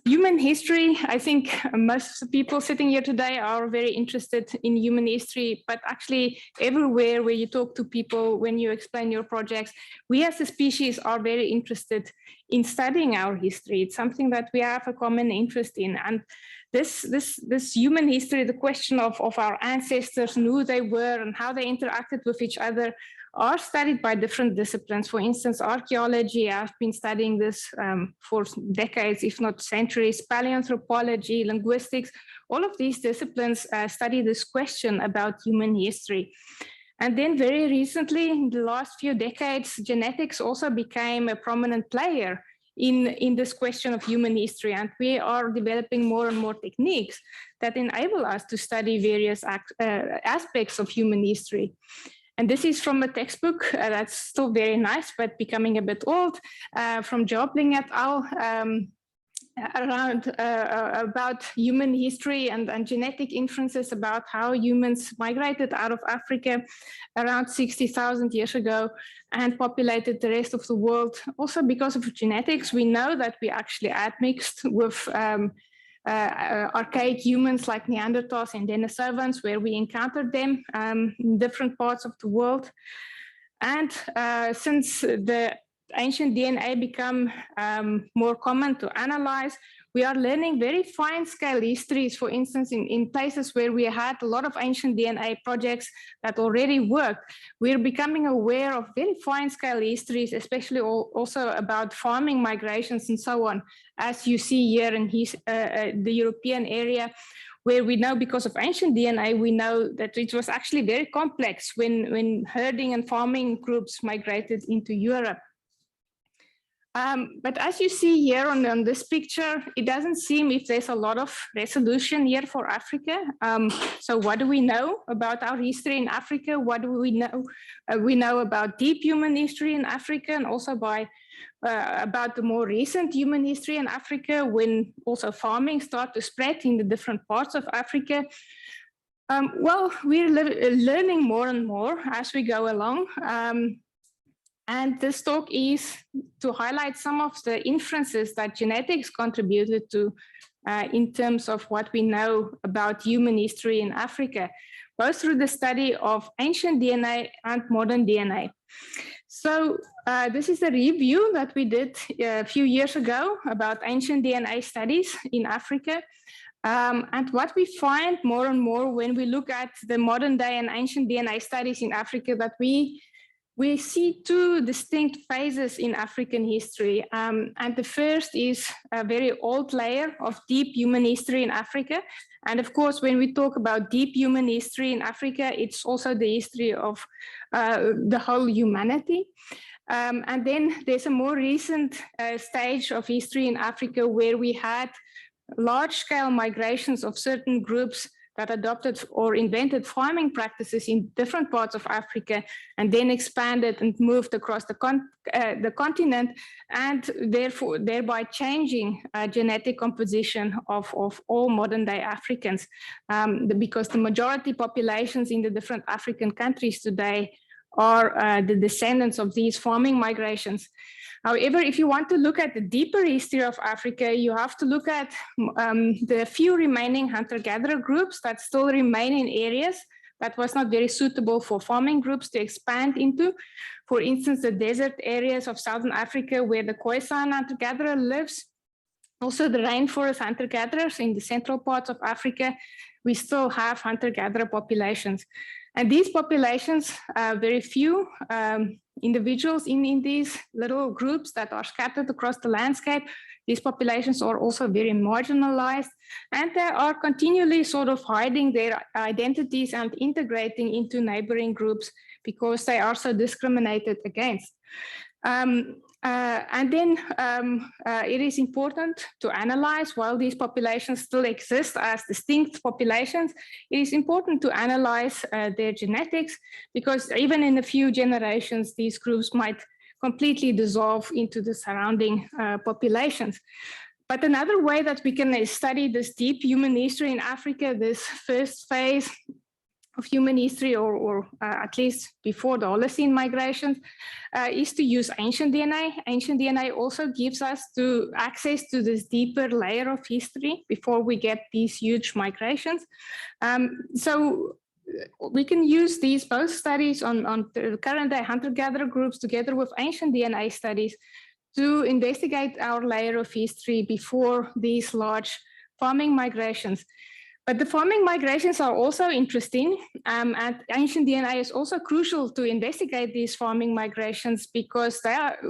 Human history, I think most people sitting here today are very interested in human history, but actually everywhere where you talk to people, when you explain your projects, we as a species are very interested in studying our history. It's something that we have a common interest in. And this human history, the question of our ancestors and who they were and how they interacted with each other, are studied by different disciplines. For instance, archaeology, I've been studying this for decades, if not centuries, paleoanthropology, linguistics, all of these disciplines study this question about human history. And then very recently, in the last few decades, genetics also became a prominent player in this question of human history. And we are developing more and more techniques that enable us to study various aspects of human history. And this is from a textbook that's still very nice, but becoming a bit old, from Jobling et al. About human history and genetic inferences about how humans migrated out of Africa around 60,000 years ago and populated the rest of the world. Also because of genetics, we know that we actually admixed with archaic humans like Neanderthals and Denisovans, where we encountered them in different parts of the world. And since the ancient DNA become more common to analyze, we are learning very fine scale histories, for instance, in places where we had a lot of ancient DNA projects that already worked. We're becoming aware of very fine scale histories, especially also about farming migrations and so on, as you see here in the European area, where we know because of ancient DNA, we know that it was actually very complex when herding and farming groups migrated into Europe. But as you see here on this picture, it doesn't seem if there's a lot of resolution here for Africa. So what do we know about our history in Africa? What do we know? We know about deep human history in Africa, and also about the more recent human history in Africa, when also farming started to spread in the different parts of Africa. Well, we're learning more and more as we go along. And this talk is to highlight some of the inferences that genetics contributed to in terms of what we know about human history in Africa, both through the study of ancient DNA and modern DNA. So this is a review that we did a few years ago about ancient DNA studies in Africa. And what we find more and more when we look at the modern day and ancient DNA studies in Africa, that we see two distinct phases in African history. And the first is a very old layer of deep human history in Africa. And of course, when we talk about deep human history in Africa, it's also the history of the whole humanity. And then there's a more recent stage of history in Africa where we had large-scale migrations of certain groups that adopted or invented farming practices in different parts of Africa, and then expanded and moved across the continent, and therefore thereby changing genetic composition of all modern day Africans, because the majority populations in the different African countries today are the descendants of these farming migrations. However, if you want to look at the deeper history of Africa, you have to look at the few remaining hunter-gatherer groups that still remain in areas that was not very suitable for farming groups to expand into. For instance, the desert areas of Southern Africa where the Khoisan hunter-gatherer lives. Also the rainforest hunter-gatherers in the central parts of Africa, we still have hunter-gatherer populations. And these populations, very few individuals in these little groups that are scattered across the landscape. These populations are also very marginalized, and they are continually sort of hiding their identities and integrating into neighboring groups because they are so discriminated against. And then it is important to analyze, while these populations still exist as distinct populations, it is important to analyze their genetics, because even in a few generations, these groups might completely dissolve into the surrounding populations. But another way that we can study this deep human history in Africa, this first phase, human history, or at least before the Holocene migrations, is to use ancient DNA. Ancient DNA also gives us access to this deeper layer of history before we get these huge migrations. So we can use these both studies on the current day hunter-gatherer groups together with ancient DNA studies to investigate our layer of history before these large farming migrations. But the farming migrations are also interesting, and ancient DNA is also crucial to investigate these farming migrations because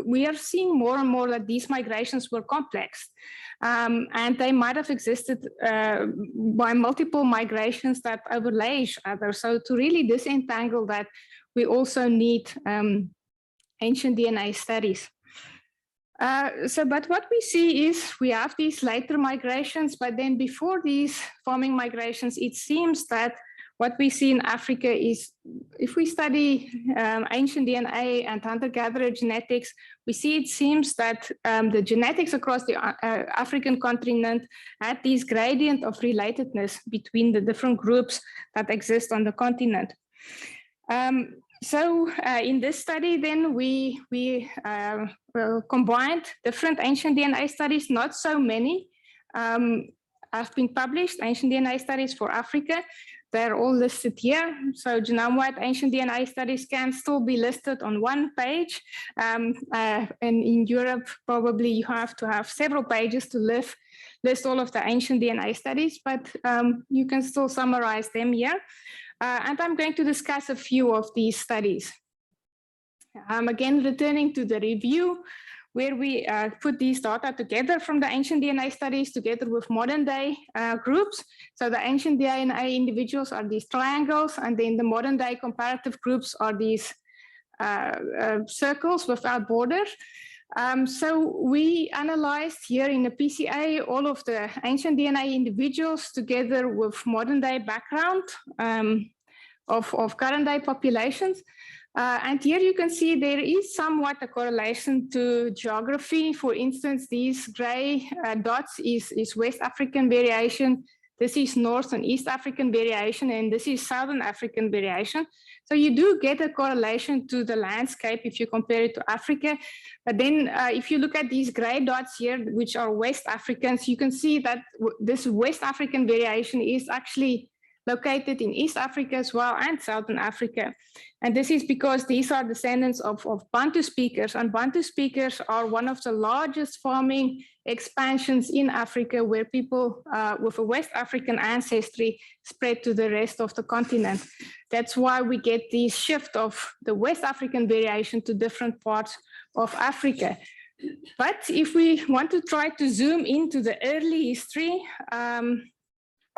we are seeing more and more that these migrations were complex, and they might have existed by multiple migrations that overlay each other. So to really disentangle that, we also need ancient DNA studies. But what we see is we have these later migrations, but then before these farming migrations, it seems that what we see in Africa is, if we study ancient DNA and hunter-gatherer genetics, we see it seems that the genetics across the African continent had this gradient of relatedness between the different groups that exist on the continent. So in this study, then we combined different ancient DNA studies, not so many have been published, ancient DNA studies for Africa. They're all listed here. So genome-wide ancient DNA studies can still be listed on one page. And in Europe, probably you have to have several pages to list all of the ancient DNA studies, but you can still summarize them here. And I'm going to discuss a few of these studies. Again, returning to the review, where we put these data together from the ancient DNA studies together with modern day groups. So the ancient DNA individuals are these triangles, and then the modern day comparative groups are these circles without borders. So we analyzed here in the PCA all of the ancient DNA individuals together with modern day background of current day populations. And here you can see there is somewhat a correlation to geography. For instance, these gray dots is West African variation. This is North and East African variation, and this is Southern African variation. So you do get a correlation to the landscape if you compare it to Africa. But then if you look at these gray dots here, which are West Africans, you can see that this West African variation is actually located in East Africa as well and Southern Africa. And this is because these are descendants of Bantu speakers, and Bantu speakers are one of the largest farming expansions in Africa, where people with a West African ancestry spread to the rest of the continent. That's why we get this shift of the West African variation to different parts of Africa. But if we want to try to zoom into the early history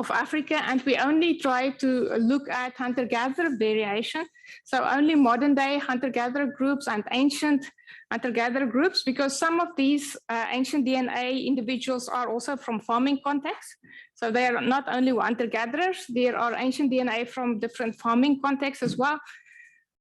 of Africa, and we only try to look at hunter-gatherer variation, so only modern day hunter-gatherer groups and ancient hunter-gatherer groups, because some of these ancient DNA individuals are also from farming contexts. So they are not only hunter-gatherers, there are ancient DNA from different farming contexts as well.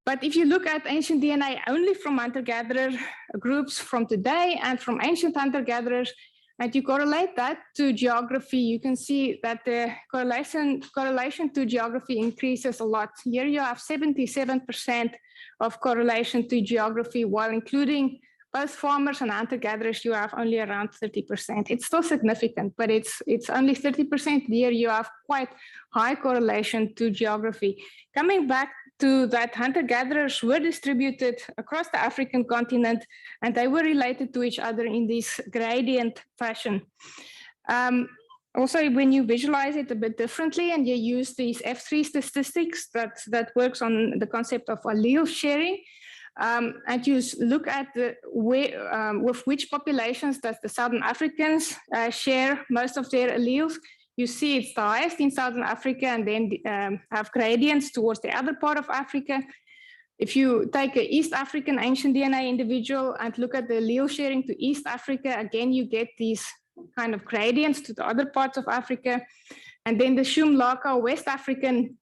But if you look at ancient DNA only from hunter-gatherer groups from today and from ancient hunter-gatherers, and you correlate that to geography, you can see that the correlation to geography increases a lot. Here you have 77% of correlation to geography, while including both farmers and hunter-gatherers, you have only around 30%. It's still significant, but it's only 30%. Here you have quite high correlation to geography. Coming back to that, hunter-gatherers were distributed across the African continent, and they were related to each other in this gradient fashion. Also, when you visualize it a bit differently and you use these F3 statistics that works on the concept of allele sharing, and you look at with which populations does the Southern Africans share most of their alleles, you see it's the highest in Southern Africa, and then have gradients towards the other part of Africa. If you take an East African ancient DNA individual and look at the allele sharing to East Africa, again, you get these kind of gradients to the other parts of Africa. And then the Shumlaka West African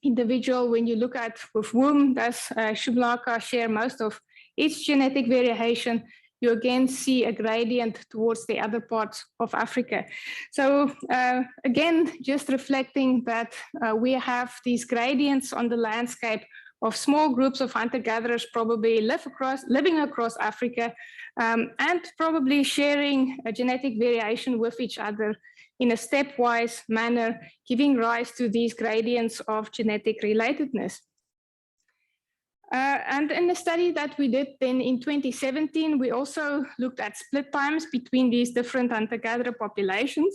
individual, when you look at with whom does Shumlaka share most of its genetic variation, you again see a gradient towards the other parts of Africa. So again, just reflecting that we have these gradients on the landscape of small groups of hunter-gatherers probably living across Africa and probably sharing a genetic variation with each other in a stepwise manner, giving rise to these gradients of genetic relatedness. And in the study that we did then in 2017, we also looked at split times between these different hunter-gatherer populations.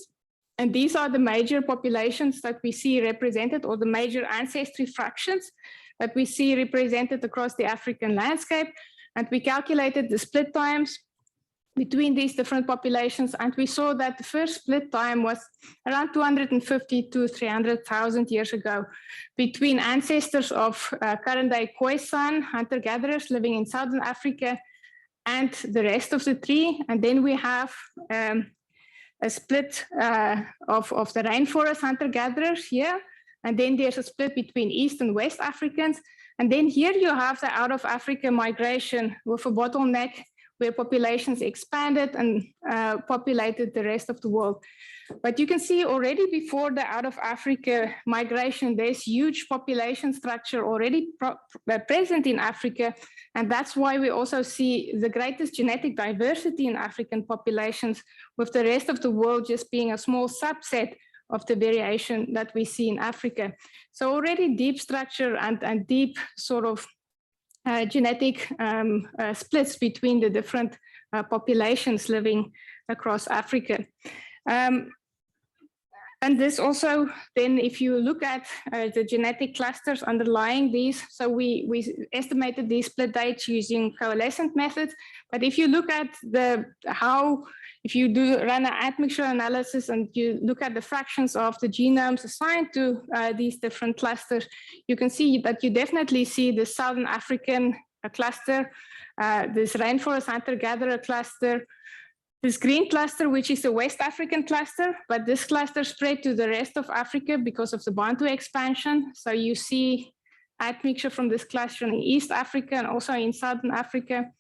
And these are the major populations that we see represented, or the major ancestry fractions that we see represented across the African landscape. And we calculated the split times between these different populations, and we saw that the first split time was around 250 to 300,000 years ago between ancestors of current-day Khoisan hunter-gatherers living in Southern Africa and the rest of the tree. And then we have a split of the rainforest hunter-gatherers here, and then there's a split between East and West Africans. And then here you have the out-of-Africa migration with a bottleneck where populations expanded and populated the rest of the world. But you can see already before the out-of-Africa migration, there's huge population structure already present in Africa. And that's why we also see the greatest genetic diversity in African populations, with the rest of the world just being a small subset of the variation that we see in Africa. So already deep structure and deep sort of genetic splits between the different populations living across Africa. And this also, then if you look at the genetic clusters underlying these, so we estimated these split dates using coalescent methods. But if you look at if you run an admixture analysis and you look at the fractions of the genomes assigned to these different clusters, you can see that you definitely see the Southern African cluster, this rainforest hunter-gatherer cluster, this green cluster, which is the West African cluster, but this cluster spread to the rest of Africa because of the Bantu expansion. So you see admixture from this cluster in East Africa and also in Southern Africa.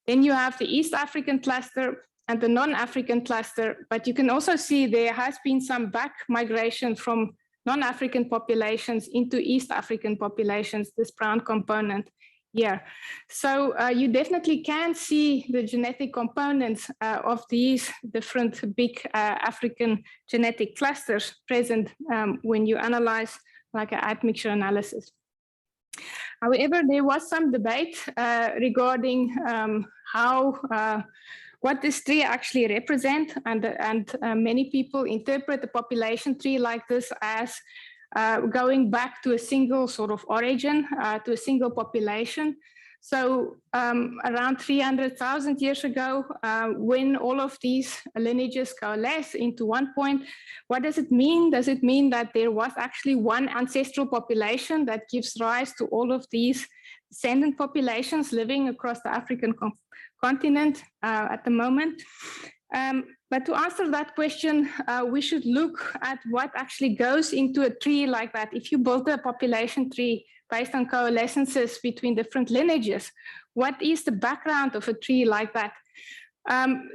Then you have the East African cluster and the non-African cluster, but you can also see there has been some back migration from non-African populations into East African populations, this brown component here. So you definitely can see the genetic components of these different big African genetic clusters present when you analyze like an admixture analysis. However, there was some debate regarding what this tree actually represents, and many people interpret the population tree like this as going back to a single sort of origin, to a single population. So around 300,000 years ago, when all of these lineages coalesce into one point, what does it mean? Does it mean that there was actually one ancestral population that gives rise to all of these descendant populations living across the African continent at the moment? But to answer that question, we should look at what actually goes into a tree like that. If you build a population tree based on coalescences between different lineages, what is the background of a tree like that?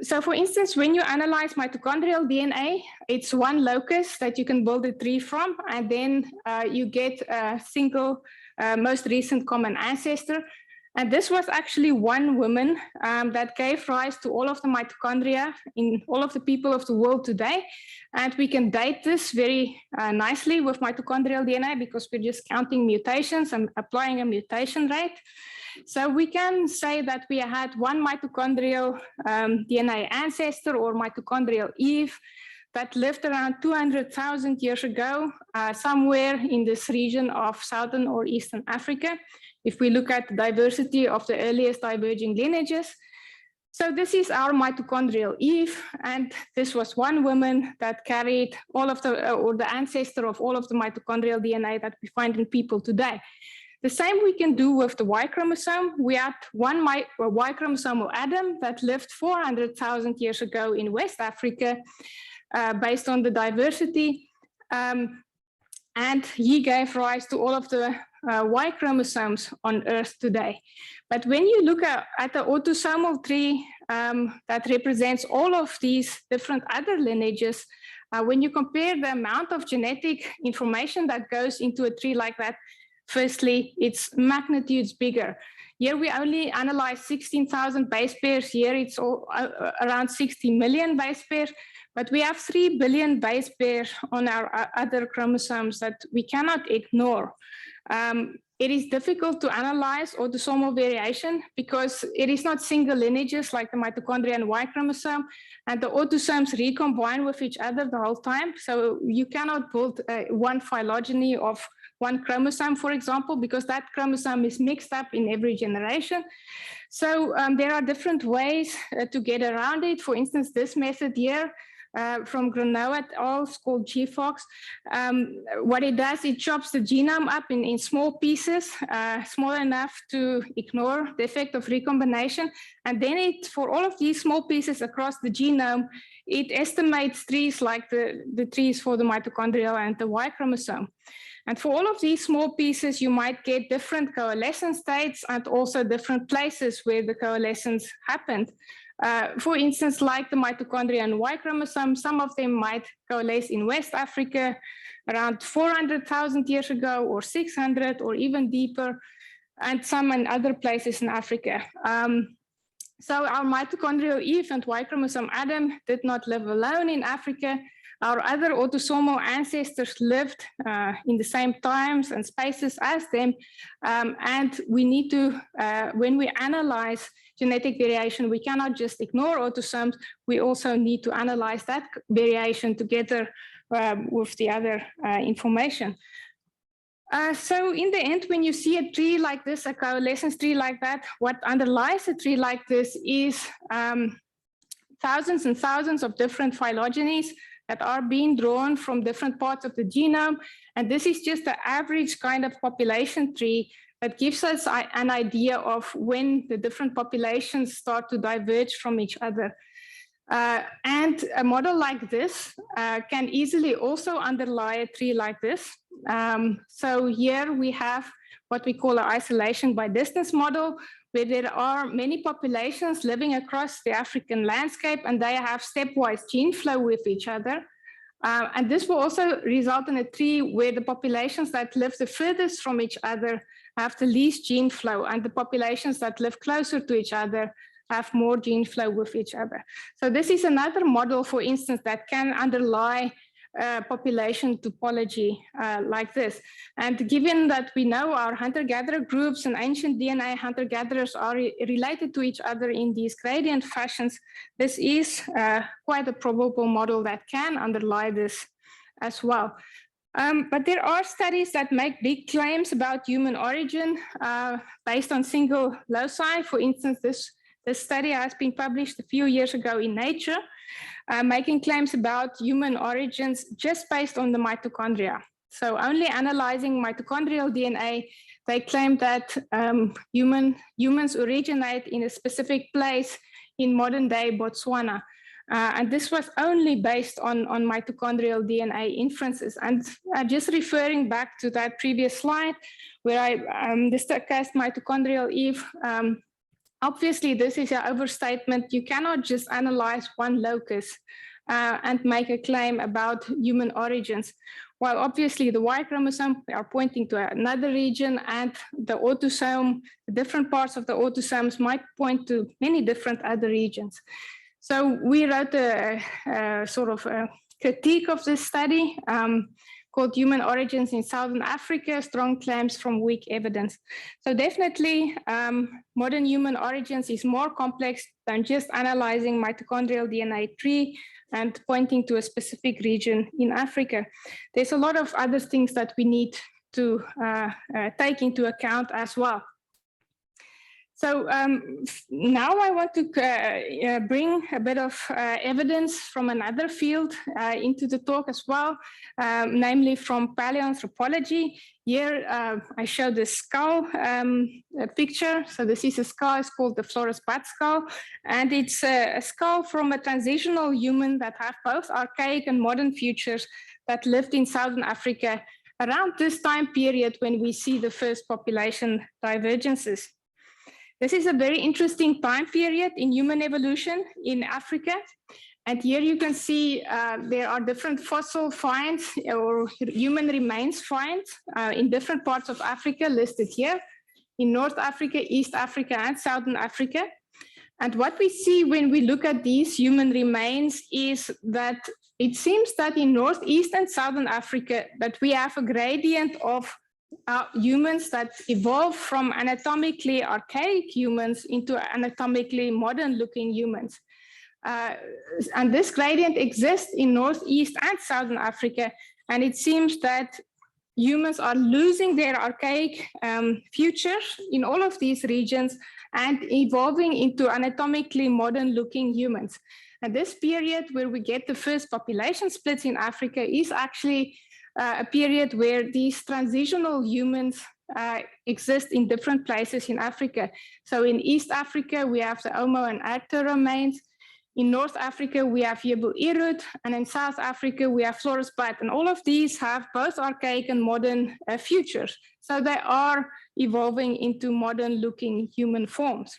So for instance, when you analyze mitochondrial DNA, it's one locus that you can build a tree from, and then you get a single most recent common ancestor. And this was actually one woman that gave rise to all of the mitochondria in all of the people of the world today. And we can date this very nicely with mitochondrial DNA because we're just counting mutations and applying a mutation rate. So we can say that we had one mitochondrial DNA ancestor or mitochondrial Eve that lived around 200,000 years ago, somewhere in this region of Southern or Eastern Africa, if we look at the diversity of the earliest diverging lineages. So this is our mitochondrial Eve, and this was one woman that carried all of the, or the ancestor of all of the mitochondrial DNA that we find in people today. The same we can do with the Y chromosome. We had one Y chromosomal Adam that lived 400,000 years ago in West Africa, based on the diversity. And he gave rise to all of the Y chromosomes on Earth today. But when you look at the autosomal tree that represents all of these different other lineages, when you compare the amount of genetic information that goes into a tree like that, firstly, its magnitudes bigger. Here we only analyze 16,000 base pairs. Here it's all, around 60 million base pairs, but we have 3 billion base pairs on our other chromosomes that we cannot ignore. It is difficult to analyze autosomal variation because it is not single lineages like the mitochondria and Y chromosome, and the autosomes recombine with each other the whole time. So you cannot build one phylogeny of one chromosome, for example, because that chromosome is mixed up in every generation. So there are different ways to get around it. For instance, this method here from Grenoble et al. Called GFOX. What it does, it chops the genome up in small pieces, small enough to ignore the effect of recombination. And then it, for all of these small pieces across the genome, it estimates trees like the trees for the mitochondrial and the Y chromosome. And for all of these small pieces, you might get different coalescence states and also different places where the coalescence happened. For instance, like the mitochondria and Y chromosome, some of them might coalesce in West Africa around 400,000 years ago, or 600, or even deeper, and some in other places in Africa. So our mitochondrial Eve and Y chromosome Adam did not live alone in Africa. Our other autosomal ancestors lived in the same times and spaces as them. And we need to, when we analyze genetic variation, we cannot just ignore autosomes. We also need to analyze that variation together with the other information. So in the end, when you see a tree like this, a coalescence tree like that, what underlies a tree like this is thousands and thousands of different phylogenies that are being drawn from different parts of the genome. And this is just the average kind of population tree that gives us an idea of when the different populations start to diverge from each other. And a model like this can easily also underlie a tree like this. So here we have what we call an isolation by distance model, where there are many populations living across the African landscape, and they have stepwise gene flow with each other. And this will also result in a tree where the populations that live the furthest from each other have the least gene flow, and the populations that live closer to each other have more gene flow with each other. So this is another model, for instance, that can underlie population topology like this. And given that we know our hunter-gatherer groups and ancient DNA hunter-gatherers are related to each other in these gradient fashions, this is quite a probable model that can underlie this as well. But there are studies that make big claims about human origin based on single loci. For instance, this study has been published a few years ago in Nature, making claims about human origins just based on the mitochondria. So only analyzing mitochondrial DNA, they claim that humans originate in a specific place in modern day Botswana. And this was only based on mitochondrial DNA inferences. And just referring back to that previous slide, where I discussed mitochondrial Eve, obviously, this is an overstatement. You cannot just analyze one locus and make a claim about human origins. While obviously the Y chromosome are pointing to another region, and the autosome, the different parts of the autosomes might point to many different other regions. So we wrote a sort of a critique of this study called Human Origins in Southern Africa, Strong Claims from Weak Evidence. So definitely modern human origins is more complex than just analyzing mitochondrial DNA tree and pointing to a specific region in Africa. There's a lot of other things that we need to take into account as well. So now I want to bring a bit of evidence from another field into the talk as well, namely from paleoanthropology. Here I show the skull picture. So this is a skull, it's called the Flores bat skull. And it's a skull from a transitional human that have both archaic and modern features that lived in Southern Africa around this time period when we see the first population divergences. This is a very interesting time period in human evolution in Africa. And here you can see there are different fossil finds or human remains finds in different parts of Africa listed here, in North Africa, East Africa, and Southern Africa. And what we see when we look at these human remains is that it seems that in Northeast and Southern Africa that we have a gradient of humans that evolved from anatomically archaic humans into anatomically modern looking humans. And this gradient exists in Northeast and Southern Africa. And it seems that humans are losing their archaic futures in all of these regions and evolving into anatomically modern looking humans. And this period where we get the first population splits in Africa is actually a period where these transitional humans exist in different places in Africa. So in East Africa, we have the Homo and Erector remains. In North Africa, we have Yebu Irut, and in South Africa, we have Flores Bat. And all of these have both archaic and modern futures. So they are evolving into modern-looking human forms.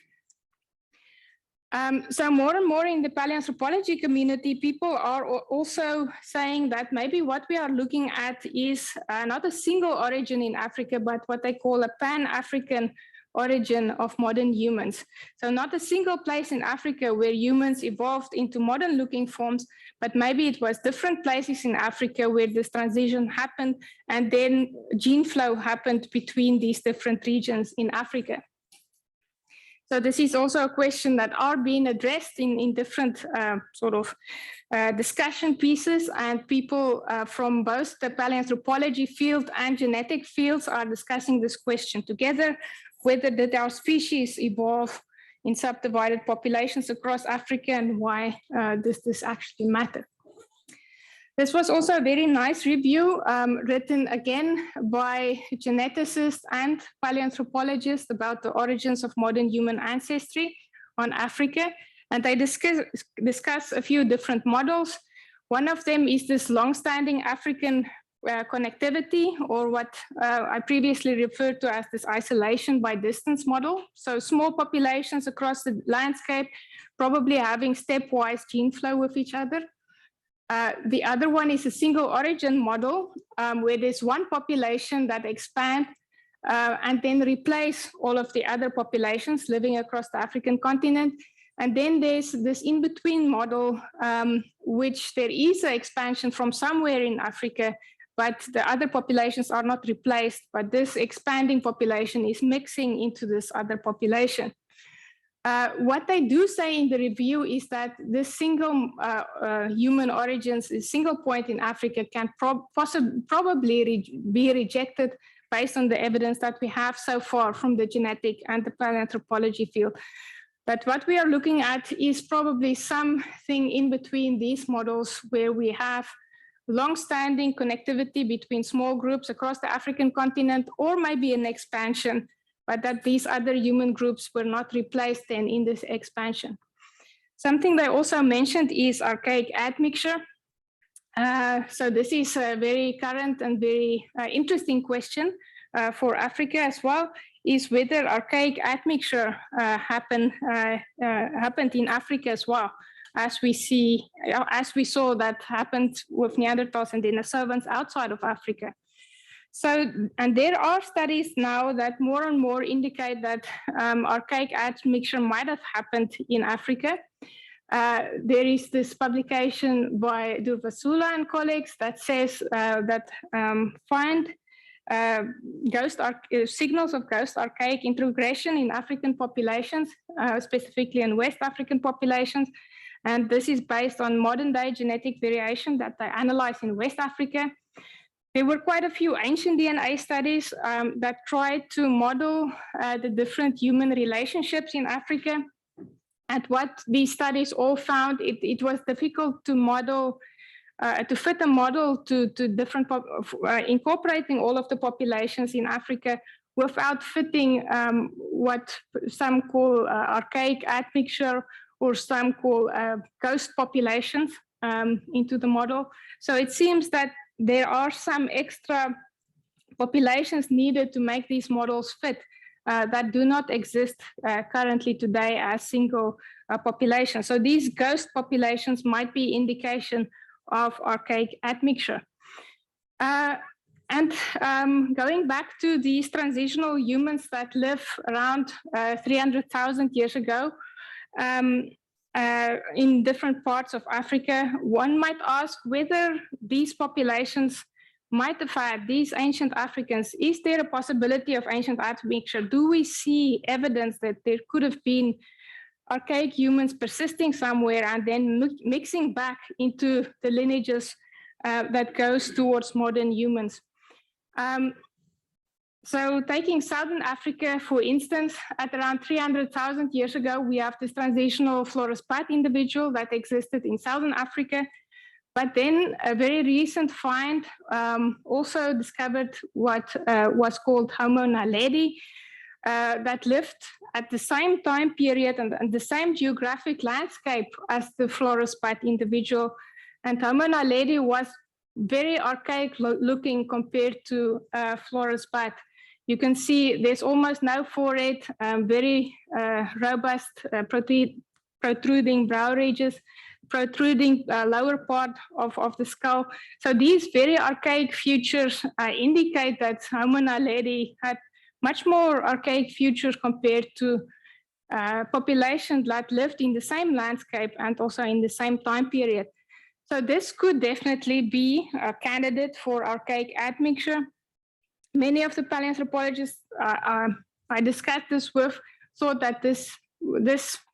So more and more in the paleoanthropology community, people are also saying that maybe what we are looking at is not a single origin in Africa, but what they call a pan-African origin of modern humans. So not a single place in Africa where humans evolved into modern looking forms, but maybe it was different places in Africa where this transition happened and then gene flow happened between these different regions in Africa. So this is also a question that are being addressed in different discussion pieces, and people from both the paleoanthropology field and genetic fields are discussing this question together. Whether did our species evolve in subdivided populations across Africa, and why does this actually matter? This was also a very nice review written again by geneticists and paleoanthropologists about the origins of modern human ancestry on Africa. And they discuss a few different models. One of them is this long-standing African connectivity, or what I previously referred to as this isolation by distance model. So small populations across the landscape, probably having stepwise gene flow with each other. The other one is a single origin model, where there's one population that expand and then replace all of the other populations living across the African continent. And then there's this in-between model, which there is an expansion from somewhere in Africa, but the other populations are not replaced, but this expanding population is mixing into this other population. What they do say in the review is that this single human origins, a single point in Africa, can probably be rejected based on the evidence that we have so far from the genetic and the paleoanthropology field. But what we are looking at is probably something in between these models, where we have long-standing connectivity between small groups across the African continent, or maybe an expansion, but that these other human groups were not replaced then in this expansion. Something they also mentioned is archaic admixture. So this is a very current and very interesting question for Africa as well, is whether archaic admixture happened in Africa as well, as we saw that happened with Neanderthals and Denisovans outside of Africa. So, and there are studies now that more and more indicate that archaic admixture might have happened in Africa. There is this publication by Durvasula and colleagues that says that find signals of ghost archaic introgression in African populations, specifically in West African populations. And this is based on modern day genetic variation that they analyze in West Africa. There were quite a few ancient DNA studies that tried to model the different human relationships in Africa. And what these studies all found, it was difficult to model, to fit a model to different, incorporating all of the populations in Africa without fitting what some call archaic admixture, or some call ghost populations into the model. So it seems that there are some extra populations needed to make these models fit that do not exist currently today as single populations. So these ghost populations might be indication of archaic admixture. And going back to these transitional humans that live around 300,000 years ago in different parts of Africa, one might ask whether these populations might have had these ancient Africans. Is there a possibility of ancient admixture? Do we see evidence that there could have been archaic humans persisting somewhere and then mixing back into the lineages that goes towards modern humans? So taking Southern Africa, for instance, at around 300,000 years ago, we have this transitional fluorespate individual that existed in Southern Africa. But then a very recent find also discovered what was called Homo naledi that lived at the same time period and the same geographic landscape as the fluorespate individual. And Homo naledi was very archaic looking compared to fluorespate. You can see there's almost no forehead, very robust protruding brow ridges, protruding lower part of the skull. So these very archaic features indicate that Homo naledi had much more archaic features compared to populations that lived in the same landscape and also in the same time period. So this could definitely be a candidate for archaic admixture. Many of the paleoanthropologists I discussed this with thought that this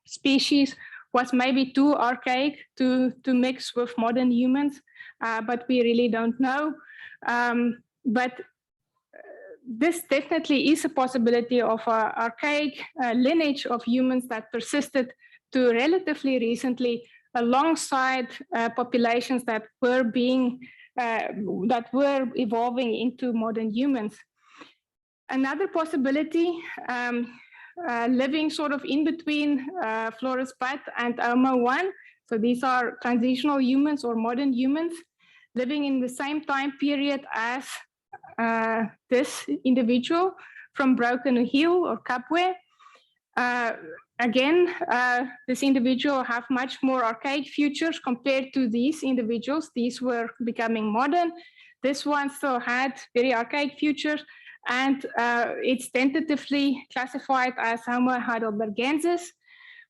species was maybe too archaic to mix with modern humans, but we really don't know. But this definitely is a possibility of an archaic lineage of humans that persisted to relatively recently alongside populations that were evolving into modern humans. Another possibility, living sort of in between fluorespate and Homo 1. So these are transitional humans or modern humans living in the same time period as this individual from Broken Hill or Kabwe. Again, this individual have much more archaic features compared to these individuals. These were becoming modern. This one still had very archaic features, and it's tentatively classified as Homo heidelbergensis,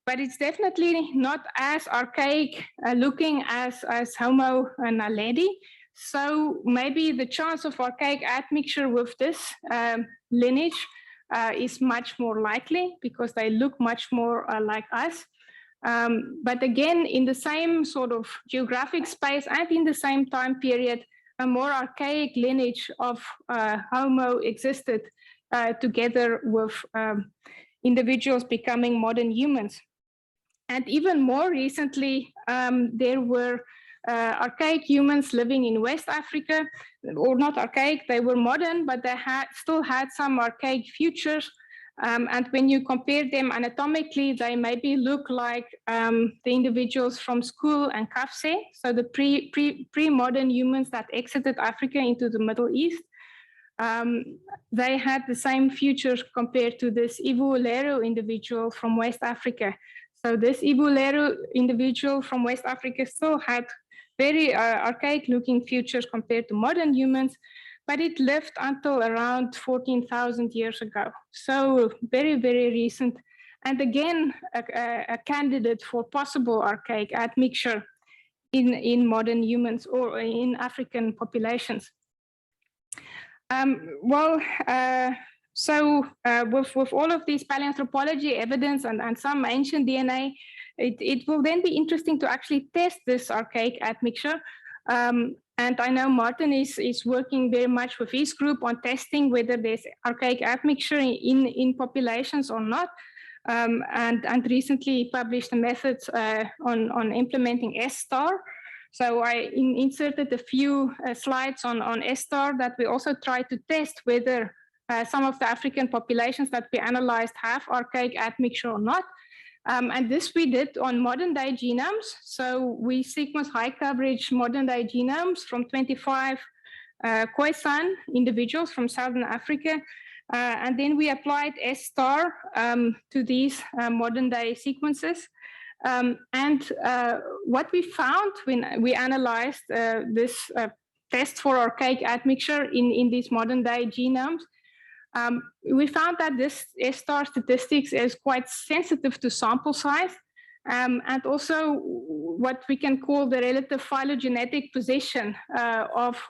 but it's definitely not as archaic looking as Homo naledi. So maybe the chance of archaic admixture with this lineage is much more likely because they look much more like us. But again, in the same sort of geographic space and in the same time period, a more archaic lineage of Homo existed together with individuals becoming modern humans. And even more recently, there were archaic humans living in West Africa, or not archaic, they were modern, but they still had some archaic features. And when you compare them anatomically, they maybe look like the individuals from Skul and Kafse, so the pre-modern humans that exited Africa into the Middle East. They had the same features compared to this Ivuleru individual from West Africa. So this Ivuleru individual from West Africa still had very archaic looking features compared to modern humans, but it lived until around 14,000 years ago. So very, very recent. And again, a candidate for possible archaic admixture in modern humans or in African populations. So with all of these paleoanthropology evidence and some ancient DNA, it will then be interesting to actually test this archaic admixture. And I know Martin is working very much with his group on testing whether there's archaic admixture in populations or not. And recently published a method on implementing S-star. So I inserted a few slides on S-star that we also tried to test whether some of the African populations that we analyzed have archaic admixture or not. And this we did on modern day genomes. So we sequenced high coverage modern day genomes from 25 Khoisan individuals from Southern Africa. And then we applied S* to these modern day sequences. And what we found when we analyzed this test for archaic admixture in these modern day genomes, we found that this S* statistics is quite sensitive to sample size, and also what we can call the relative phylogenetic position of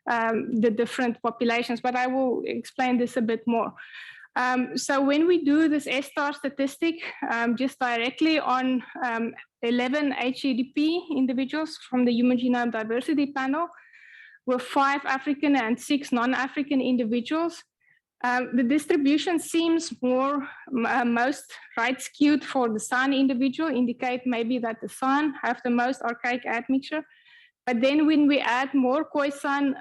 the different populations, but I will explain this a bit more. So when we do this S* statistic just directly on 11 HEDP individuals from the Human Genome Diversity Panel, with 5 African and 6 non-African individuals, the distribution seems most right skewed for the San individual, indicate maybe that the San have the most archaic admixture. But then when we add more Khoisan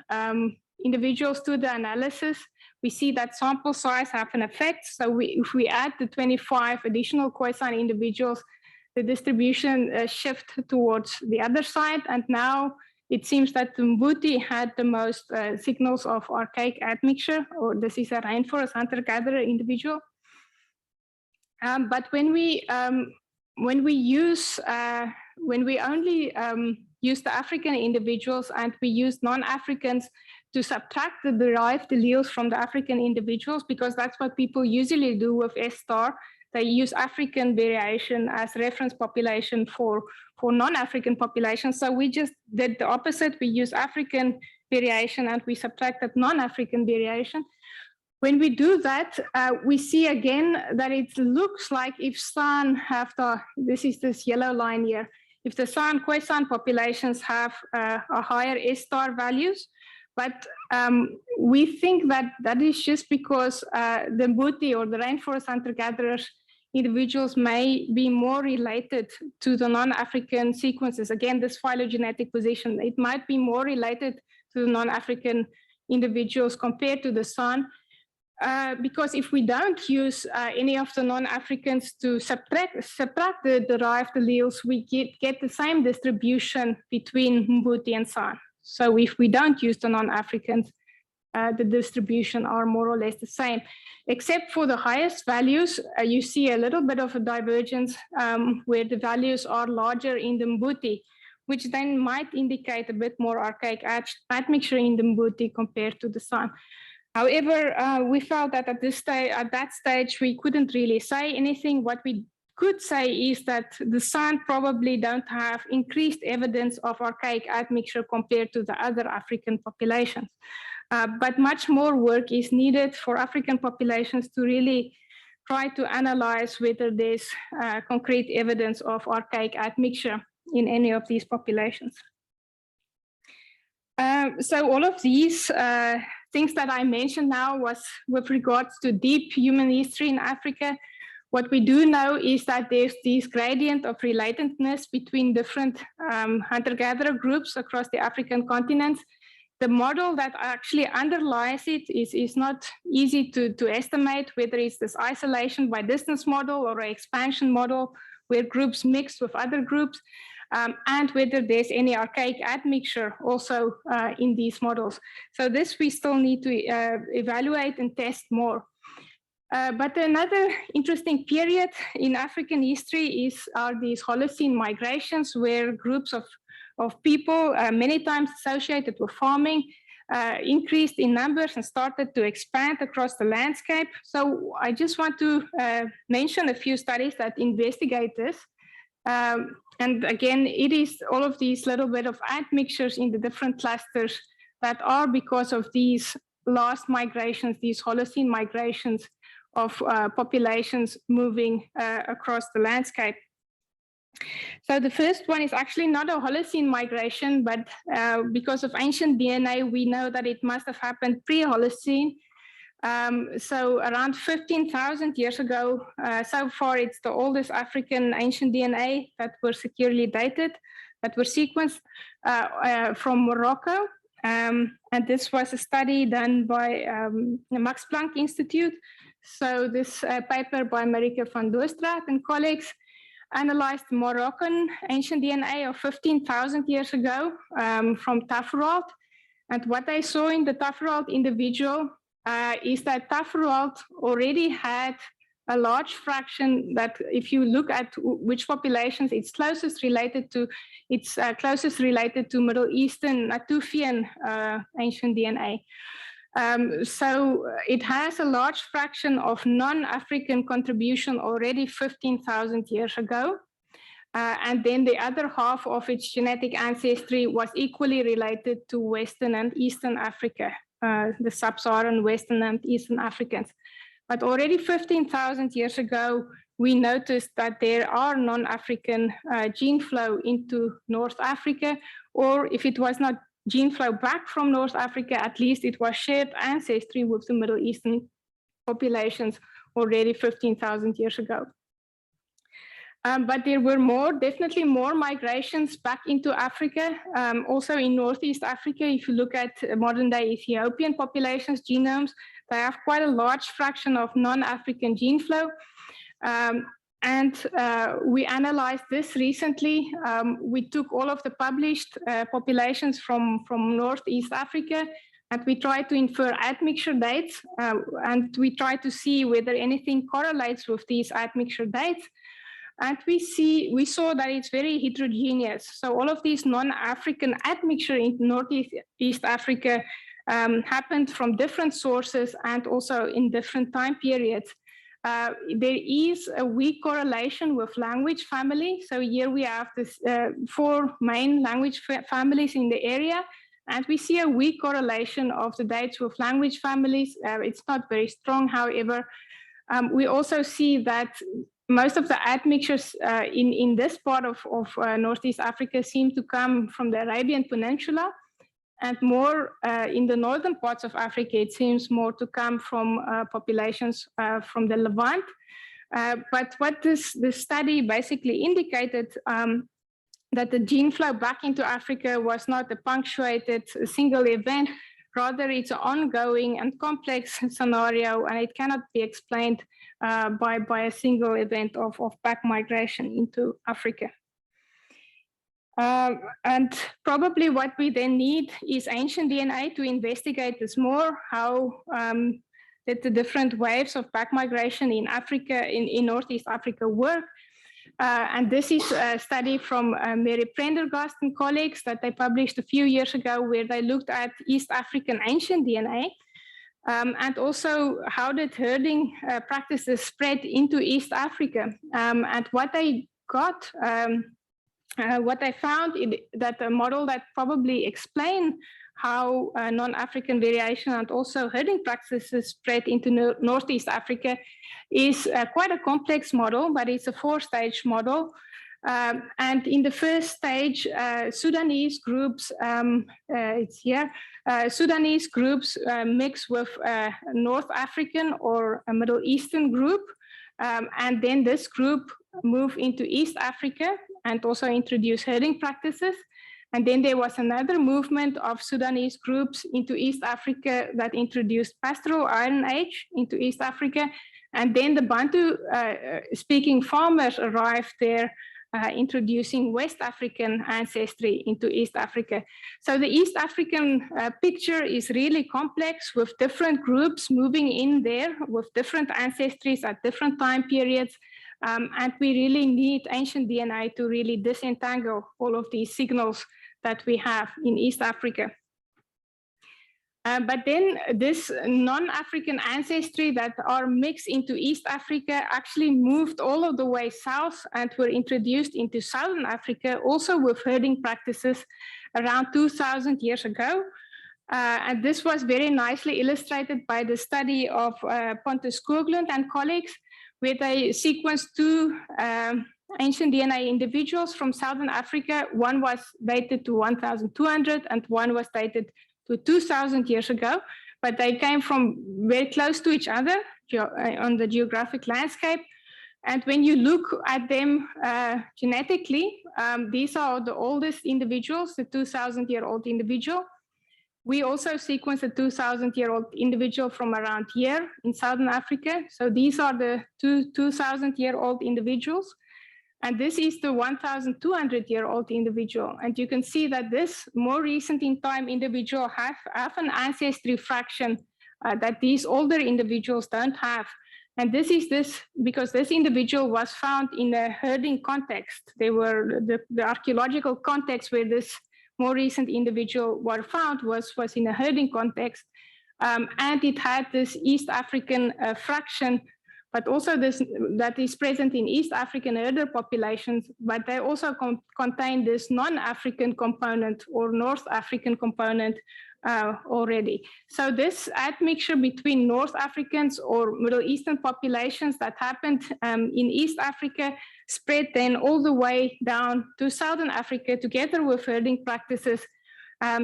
individuals to the analysis, we see that sample size have an effect. So if we add the 25 additional Khoisan individuals, the distribution shift towards the other side. And now it seems that the Mbuti had the most signals of archaic admixture, or this is a rainforest hunter-gatherer individual. But when we only use the African individuals and we use non-Africans to subtract the derived alleles from the African individuals, because that's what people usually do with S*. They use African variation as reference population for non-African populations. So we just did the opposite. We use African variation and we subtracted non-African variation. When we do that, we see again that it looks like if San have this is this yellow line here, if the San Khoisan populations have a higher S* values, but we think that that is just because the Mbuti or the rainforest hunter-gatherers individuals may be more related to the non-African sequences. Again, this phylogenetic position, it might be more related to the non-African individuals compared to the San. Because if we don't use any of the non-Africans to subtract the derived alleles, we get the same distribution between Mbuti and San. So if we don't use the non-Africans, the distribution are more or less the same. Except for the highest values, you see a little bit of a divergence where the values are larger in the Mbuti, which then might indicate a bit more archaic admixture in the Mbuti compared to the San. However, we felt that at that stage, we couldn't really say anything. What we could say is that the San probably don't have increased evidence of archaic admixture compared to the other African populations. But much more work is needed for African populations to really try to analyze whether there's concrete evidence of archaic admixture in any of these populations. So all of these things that I mentioned now was with regards to deep human history in Africa. What we do know is that there's this gradient of relatedness between different hunter-gatherer groups across the African continent. The model that actually underlies it is not easy to estimate, whether it's this isolation by distance model or an expansion model where groups mix with other groups, and whether there's any archaic admixture also in these models. So this we still need to evaluate and test more. But another interesting period in African history are these Holocene migrations, where groups of people, many times associated with farming, increased in numbers and started to expand across the landscape. So I just want to mention a few studies that investigate this. And again, it is all of these little bit of admixtures in the different clusters that are because of these last migrations, these Holocene migrations of populations moving across the landscape. So the first one is actually not a Holocene migration, but because of ancient DNA, we know that it must have happened pre-Holocene. So around 15,000 years ago, so far it's the oldest African ancient DNA that were securely dated, that were sequenced from Morocco. And this was a study done by the Max Planck Institute. So this paper by Marieke van Doostraat and colleagues analyzed Moroccan ancient DNA of 15,000 years ago from Tafelrad. And what I saw in the Tafferwald individual is that Tafferwald already had a large fraction that if you look at which populations it's closest related to, it's closest related to Middle Eastern Natufian ancient DNA. So it has a large fraction of non-African contribution already 15,000 years ago. And then the other half of its genetic ancestry was equally related to Western and Eastern Africa, the sub-Saharan Western and Eastern Africans. But already 15,000 years ago, we noticed that there are non-African gene flow into North Africa, or if it was not gene flow back from North Africa, at least it was shared ancestry with the Middle Eastern populations already 15,000 years ago. But there were definitely more migrations back into Africa. Also in Northeast Africa, if you look at modern day Ethiopian populations genomes, they have quite a large fraction of non-African gene flow. And we analyzed this recently. We took all of the published populations from Northeast Africa, and we tried to infer admixture dates, and we tried to see whether anything correlates with these admixture dates. And we saw that it's very heterogeneous. So all of these non-African admixture in Northeast Africa happened from different sources and also in different time periods. There is a weak correlation with language family. So here we have this 4 main language families in the area, and we see a weak correlation of the dates with language families. It's not very strong, however. We also see that most of the admixtures in this part of Northeast Africa seem to come from the Arabian Peninsula, and more in the northern parts of Africa, it seems more to come from populations from the Levant. But what this study basically indicated that the gene flow back into Africa was not a punctuated single event, rather it's an ongoing and complex scenario, and it cannot be explained by a single event of back migration into Africa. And probably what we then need is ancient DNA to investigate this more, how that the different waves of back migration in Africa, in Northeast Africa work. And this is a study from Mary Prendergast and colleagues that they published a few years ago, where they looked at East African ancient DNA. And also how did herding practices spread into East Africa. And what they got, what I found is that a model that probably explain how non-African variation and also herding practices spread into Northeast Africa is quite a complex model, but it's a 4-stage model. And in the first stage, Sudanese groups, it's here, Sudanese groups mix with North African or a Middle Eastern group. And then this group move into East Africa and also introduce herding practices. And then there was another movement of Sudanese groups into East Africa that introduced pastoral Iron Age into East Africa. And then the Bantu speaking farmers arrived there, introducing West African ancestry into East Africa. So the East African picture is really complex, with different groups moving in there with different ancestries at different time periods. And we really need ancient DNA to really disentangle all of these signals that we have in East Africa. But then this non-African ancestry that are mixed into East Africa actually moved all of the way south and were introduced into Southern Africa, also with herding practices around 2,000 years ago. And this was very nicely illustrated by the study of Pontus Skoglund and colleagues, where they sequenced 2 ancient DNA individuals from Southern Africa. One was dated to 1,200 and one was dated to 2,000 years ago, but they came from very close to each other on the geographic landscape. And when you look at them genetically, these are the oldest individuals, the 2,000-year-old individual. We also sequenced a 2,000-year-old individual from around here in Southern Africa. So these are the 2,000-year-old individuals. And this is the 1,200-year-old individual. And you can see that this more recent in time individual have an ancestry fraction that these older individuals don't have. And this is because this individual was found in a herding context. They were the archaeological context where this more recent individual was found was in a herding context. And it had this East African fraction, but also that is present in East African herder populations, but they also contain this non-African component or North African component already. So this admixture between North Africans or Middle Eastern populations that happened in East Africa spread then all the way down to Southern Africa together with herding practices,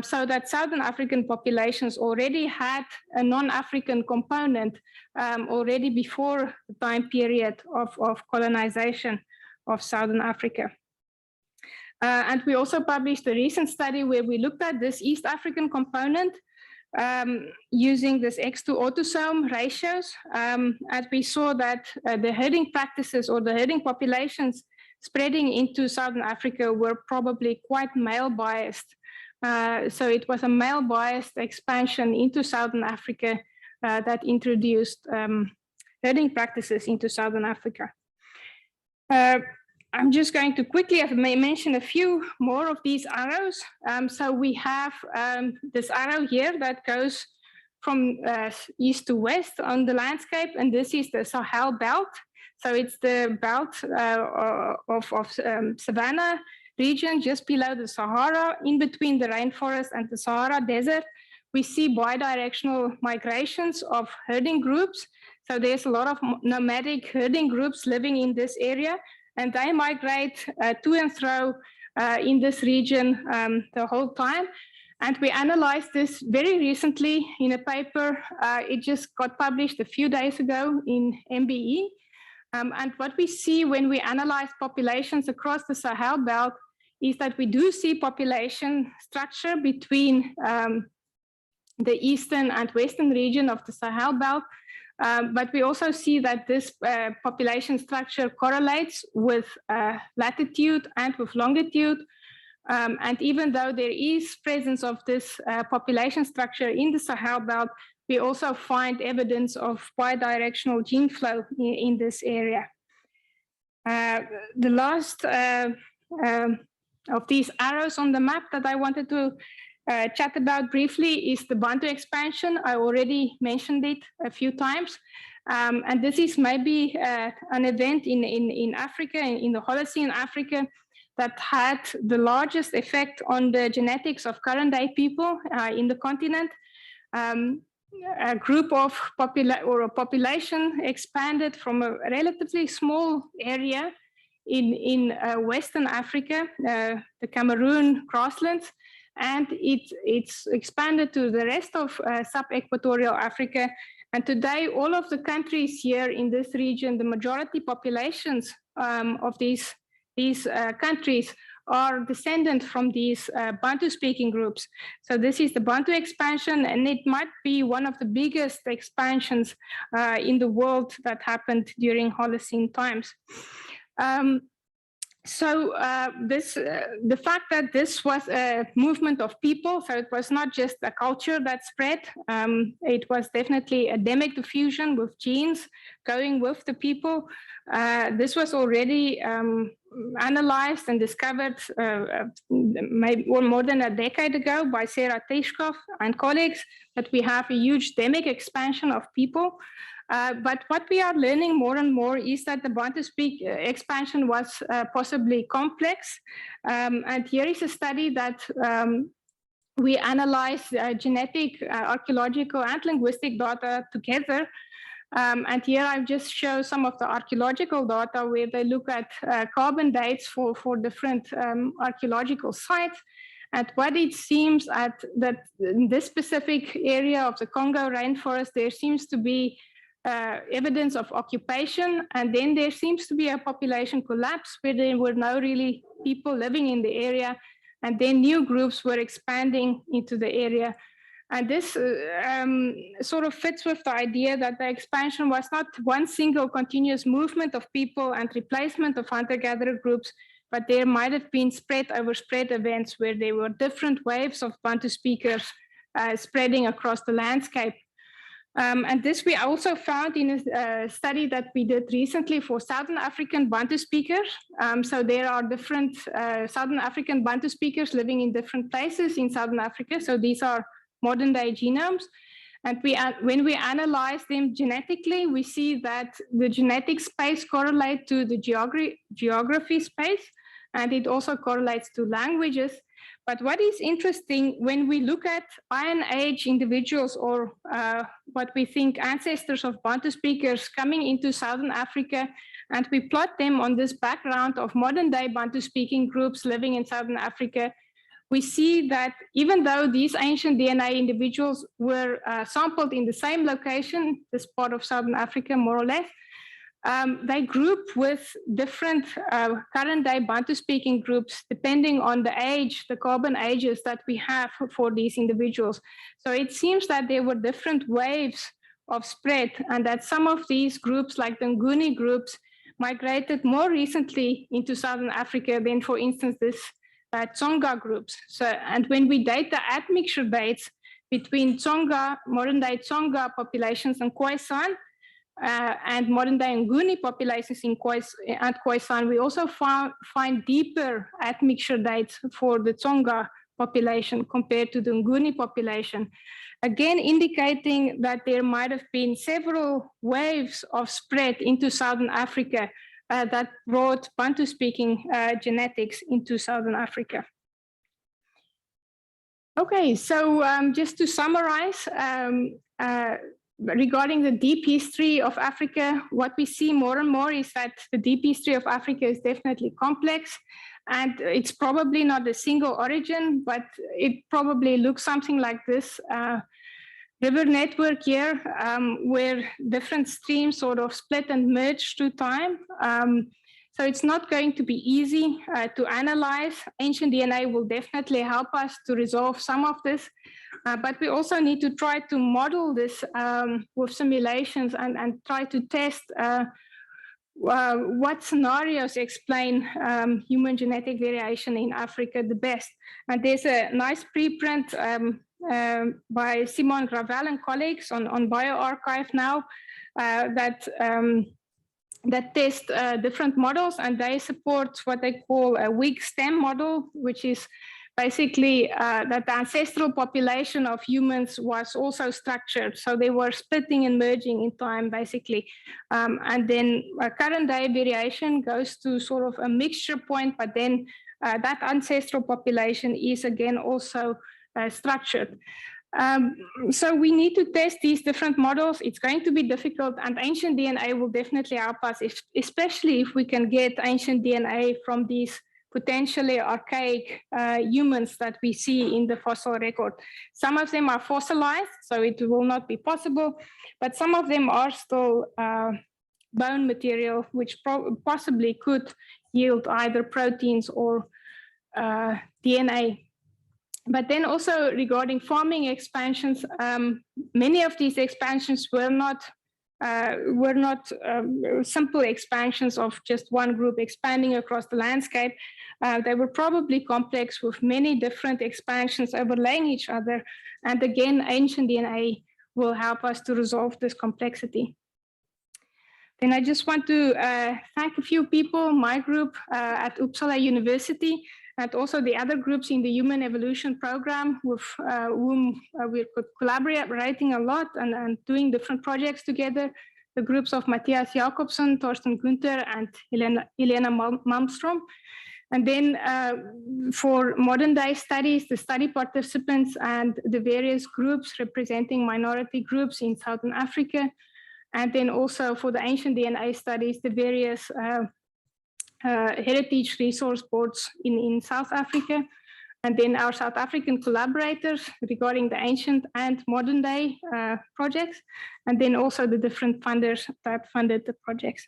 so that Southern African populations already had a non-African component already before the time period of colonization of Southern Africa. And we also published a recent study where we looked at this East African component using this X2 autosome ratios. And we saw that the herding practices or the herding populations spreading into Southern Africa were probably quite male biased. So it was a male biased expansion into Southern Africa that introduced herding practices into Southern Africa. I'm just going to quickly mention a few more of these arrows. So we have this arrow here that goes from east to west on the landscape, and this is the Sahel belt. So it's the belt of savanna region just below the Sahara, in between the rainforest and the Sahara Desert. We see bidirectional migrations of herding groups. So there's a lot of nomadic herding groups living in this area, and they migrate to and fro in this region the whole time. And we analyzed this very recently in a paper. It just got published a few days ago in MBE. And what we see when we analyze populations across the Sahel belt is that we do see population structure between the eastern and western region of the Sahel belt. But we also see that this population structure correlates with latitude and with longitude. And even though there is presence of this population structure in the Sahel belt, we also find evidence of bidirectional gene flow in this area. The last of these arrows on the map that I wanted to chat about briefly is the Bantu expansion. I already mentioned it a few times. And this is maybe an event in Africa, in the Holocene Africa, that had the largest effect on the genetics of current day people in the continent. A group of a population expanded from a relatively small area in Western Africa, the Cameroon grasslands, and it's expanded to the rest of sub-equatorial Africa. And today, all of the countries here in this region, the majority populations of these countries are descendant from these Bantu-speaking groups. So this is the Bantu expansion, and it might be one of the biggest expansions in the world that happened during Holocene times. The fact that this was a movement of people, so it was not just a culture that spread, it was definitely endemic diffusion with genes going with the people. This was already analyzed and discovered maybe more than a decade ago by Sarah Tishkov and colleagues, that we have a huge endemic expansion of people. But what we are learning more and more is that the Bantu expansion was possibly complex. And here is a study that we analyzed genetic, archaeological, and linguistic data together. And here I've just shown some of the archaeological data where they look at carbon dates for different archaeological sites. And what it seems that in this specific area of the Congo rainforest, there seems to be evidence of occupation, and then there seems to be a population collapse where there were no really people living in the area, and then new groups were expanding into the area. And this sort of fits with the idea that the expansion was not one single continuous movement of people and replacement of hunter-gatherer groups, but there might have been spread over spread events where there were different waves of Bantu speakers spreading across the landscape. And this we also found in a study that we did recently for Southern African Bantu speakers. So there are different Southern African Bantu speakers living in different places in Southern Africa. So these are modern day genomes. And when we analyze them genetically, we see that the genetic space correlates to the geography space, and it also correlates to languages. But what is interesting, when we look at Iron Age individuals or what we think ancestors of Bantu speakers coming into Southern Africa, and we plot them on this background of modern day Bantu speaking groups living in Southern Africa, we see that even though these ancient DNA individuals were sampled in the same location, this part of Southern Africa, more or less, they group with different current day Bantu speaking groups, depending on the age, the carbon ages that we have for these individuals. So it seems that there were different waves of spread, and that some of these groups, like the Nguni groups, migrated more recently into Southern Africa than, for instance, this Tsonga groups. So, and when we date the admixture dates between Tsonga, modern day Tsonga populations in Khoisan, and modern day Nguni populations in Khoisan, we also find deeper admixture dates for the Tsonga population compared to the Nguni population. Again, indicating that there might have been several waves of spread into Southern Africa that brought Bantu-speaking genetics into Southern Africa. Okay, so just to summarize, regarding the deep history of Africa, what we see more and more is that the deep history of Africa is definitely complex, and it's probably not a single origin, but it probably looks something like this. River network here, where different streams sort of split and merge through time. So it's not going to be easy to analyze. Ancient DNA will definitely help us to resolve some of this, but we also need to try to model this with simulations and try to test what scenarios explain human genetic variation in Africa the best. And there's a nice preprint by Simon Gravel and colleagues on bioRxiv now that test different models, and they support what they call a weak stem model, which is basically that the ancestral population of humans was also structured. So they were splitting and merging in time, basically. And then current day variation goes to sort of a mixture point, but then that ancestral population is again also structured. So we need to test these different models. It's going to be difficult, and ancient DNA will definitely help us, especially if we can get ancient DNA from these potentially archaic humans that we see in the fossil record. Some of them are fossilized, so it will not be possible, but some of them are still bone material, which possibly could yield either proteins or DNA. But then also regarding farming expansions, many of these expansions were not simple expansions of just one group expanding across the landscape. They were probably complex with many different expansions overlaying each other. And again, ancient DNA will help us to resolve this complexity. Then I just want to thank a few people, my group at Uppsala University, and also the other groups in the Human Evolution Program with whom we're collaborating a lot and doing different projects together. The groups of Matthias Jakobsen, Torsten Günther, and Helena Malmström. And then for modern day studies, the study participants and the various groups representing minority groups in Southern Africa. And then also for the ancient DNA studies, the various heritage resource boards in South Africa, and then our South African collaborators regarding the ancient and modern day projects, and then also the different funders that funded the projects.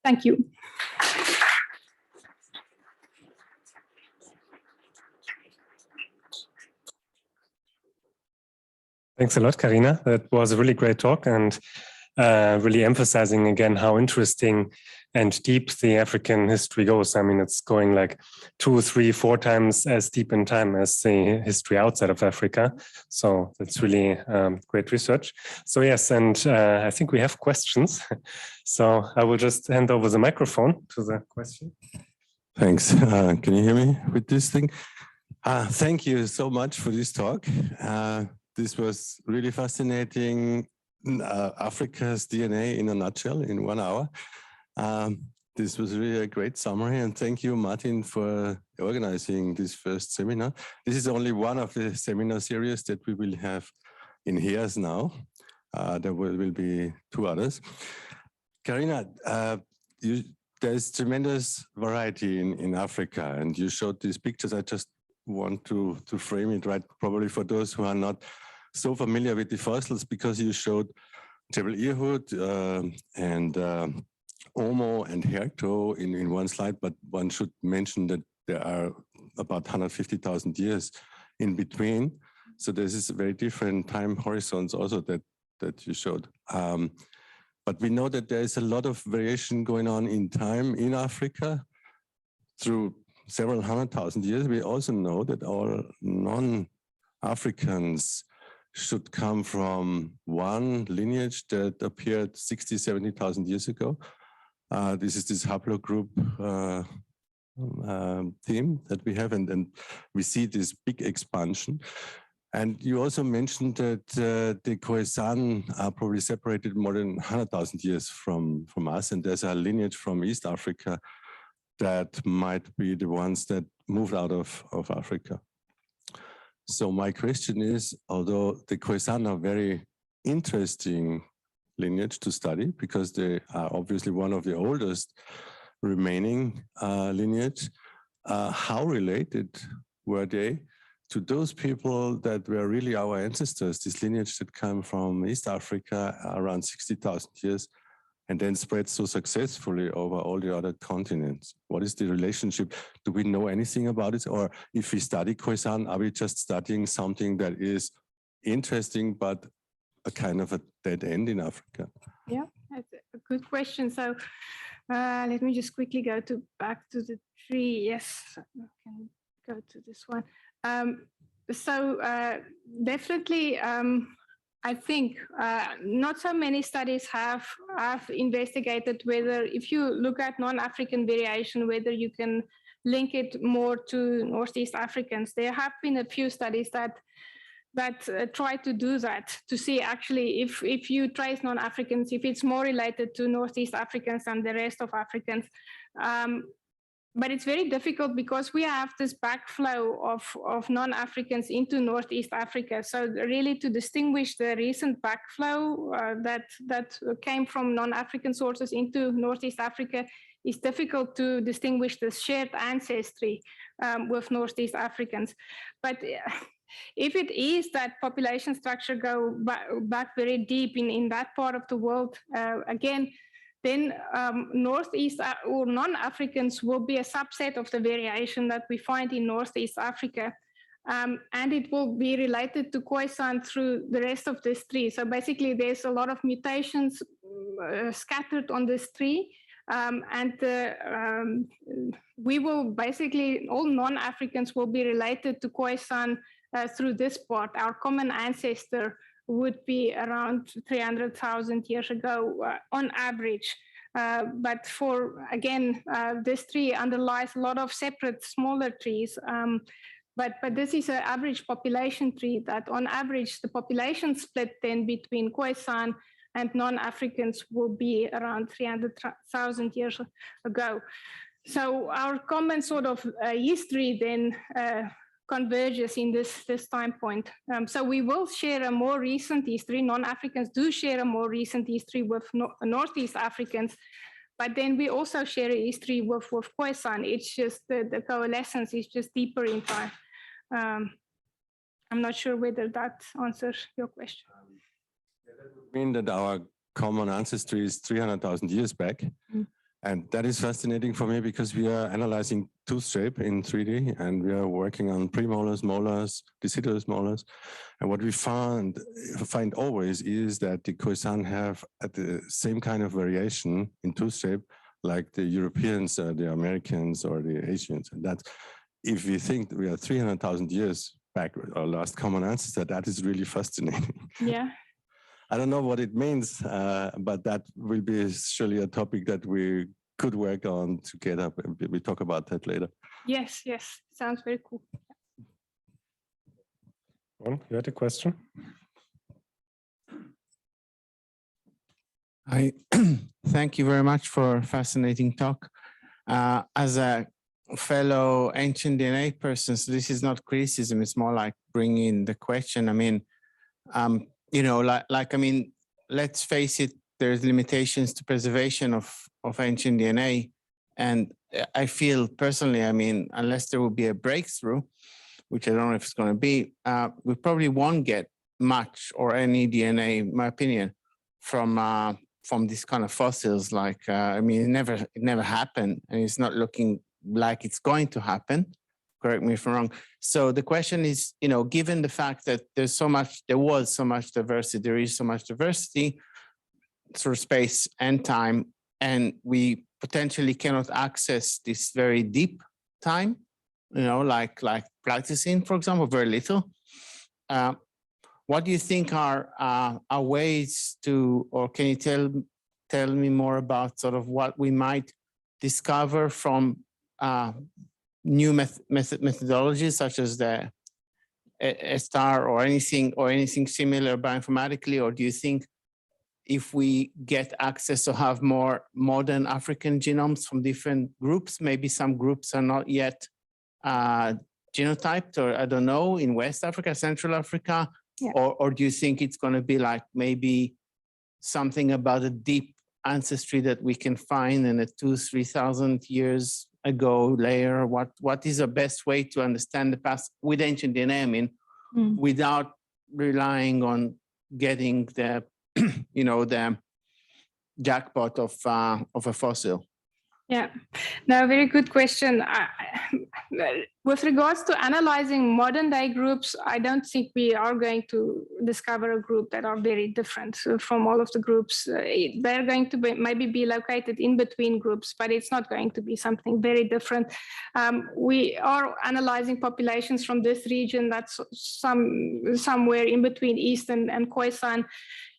Thank you. Thanks a lot, Carina. That was a really great talk, and really emphasizing again how interesting and deep the African history goes. I mean, it's going like 2, 3, 4 times as deep in time as the history outside of Africa. So that's really great research. So yes, and I think we have questions. So I will just hand over the microphone to the question. Thanks. Can you hear me with this thing? Thank you so much for this talk. This was really fascinating. Africa's DNA in a nutshell in 1 hour. This was really a great summary, and thank you, Martin, for organizing this first seminar. This is only one of the seminar series that we will have in HEAS now. There will be 2 others. Carina, there's tremendous variety in Africa, and you showed these pictures. I just want to frame it right, probably for those who are not so familiar with the fossils, because you showed Jebel Irhoud and Omo and Herto in one slide, but one should mention that there are about 150,000 years in between. So this is a very different time horizons also that you showed. But we know that there is a lot of variation going on in time in Africa through several 100,000 years. We also know that all non-Africans should come from one lineage that appeared 60, 70,000 years ago. This is this haplogroup theme that we have, and we see this big expansion. And you also mentioned that the Khoisan are probably separated more than 100,000 years from us, and there's a lineage from East Africa that might be the ones that moved out of Africa. So my question is, although the Khoisan are very interesting lineage to study because they are obviously one of the oldest remaining lineage, how related were they to those people that were really our ancestors, this lineage that came from East Africa around 60,000 years and then spread so successfully over all the other continents? What is the relationship? Do we know anything about it? Or if we study Khoisan, are we just studying something that is interesting, but a kind of a dead end in Africa? Yeah, that's a good question. So let me just quickly go back to the tree. Yes, I can go to this one. Definitely, I think not so many studies have investigated whether, if you look at non-African variation, whether you can link it more to Northeast Africans. There have been a few studies that try to do that, to see actually if you trace non-Africans, if it's more related to Northeast Africans than the rest of Africans. But it's very difficult because we have this backflow of non-Africans into Northeast Africa. So really to distinguish the recent backflow that came from non-African sources into Northeast Africa is difficult to distinguish the shared ancestry with Northeast Africans. But if it is that population structure go back very deep in that part of the world, again, then Northeast or non-Africans will be a subset of the variation that we find in Northeast Africa. And it will be related to Khoisan through the rest of this tree. So basically there's a lot of mutations scattered on this tree. We will basically, all non-Africans will be related to Khoisan through this part. Our common ancestor would be around 300,000 years ago on average. But for, again, this tree underlies a lot of separate smaller trees. But this is an average population tree that on average, the population split then between Khoisan and non-Africans will be around 300,000 years ago. So our common sort of history then converges in this time point. So we will share a more recent history. Non-Africans do share a more recent history with Northeast Africans, but then we also share a history with Khoisan. It's just the coalescence is just deeper in time. I'm not sure whether that answers your question. That would mean that our common ancestry is 300,000 years back. And that is fascinating for me because we are analyzing tooth shape in 3D and we are working on premolars, molars, deciduous molars. And what we find always is that the Khoisan have the same kind of variation in tooth shape like the Europeans, the Americans, or the Asians. And that's, if we think that we are 300,000 years back, our last common ancestor, that is really fascinating. Yeah. I don't know what it means, but that will be surely a topic that we could work on together. We talk about that later. Yes, yes, sounds very cool. You had a question? Thank you very much for a fascinating talk. As a fellow ancient DNA person, so this is not criticism, it's more like bringing the question. I mean, you know, I mean, let's face it, there's limitations to preservation of ancient DNA. And I feel personally, I mean, unless there will be a breakthrough, which I don't know if it's going to be, we probably won't get much or any DNA, in my opinion, from this kind of fossils. Like, I mean, it never happened, and it's not looking like it's going to happen. Correct me if I'm wrong. So the question is, you know, given the fact that there was so much diversity, there is so much diversity through space and time, and we potentially cannot access this very deep time, you know, like Pleistocene, for example, very little. What do you think are ways to, or can you tell me more about sort of what we might discover from new methodologies such as the STAR or anything similar bioinformatically? Or do you think if we get access to have more modern African genomes from different groups, maybe some groups are not yet genotyped, or I don't know, in West Africa, Central Africa, yeah. Or do you think it's going to be like maybe something about a deep ancestry that we can find in a 2,000-3,000 years ago layer? What is the best way to understand the past with ancient DNA? I mean, without relying on getting the, you know, the jackpot of a fossil. Yeah, no, very good question. With regards to analyzing modern day groups, I don't think we are going to discover a group that are very different from all of the groups. They're going to maybe be located in between groups, but it's not going to be something very different. We are analyzing populations from this region that's somewhere in between East and Khoisan.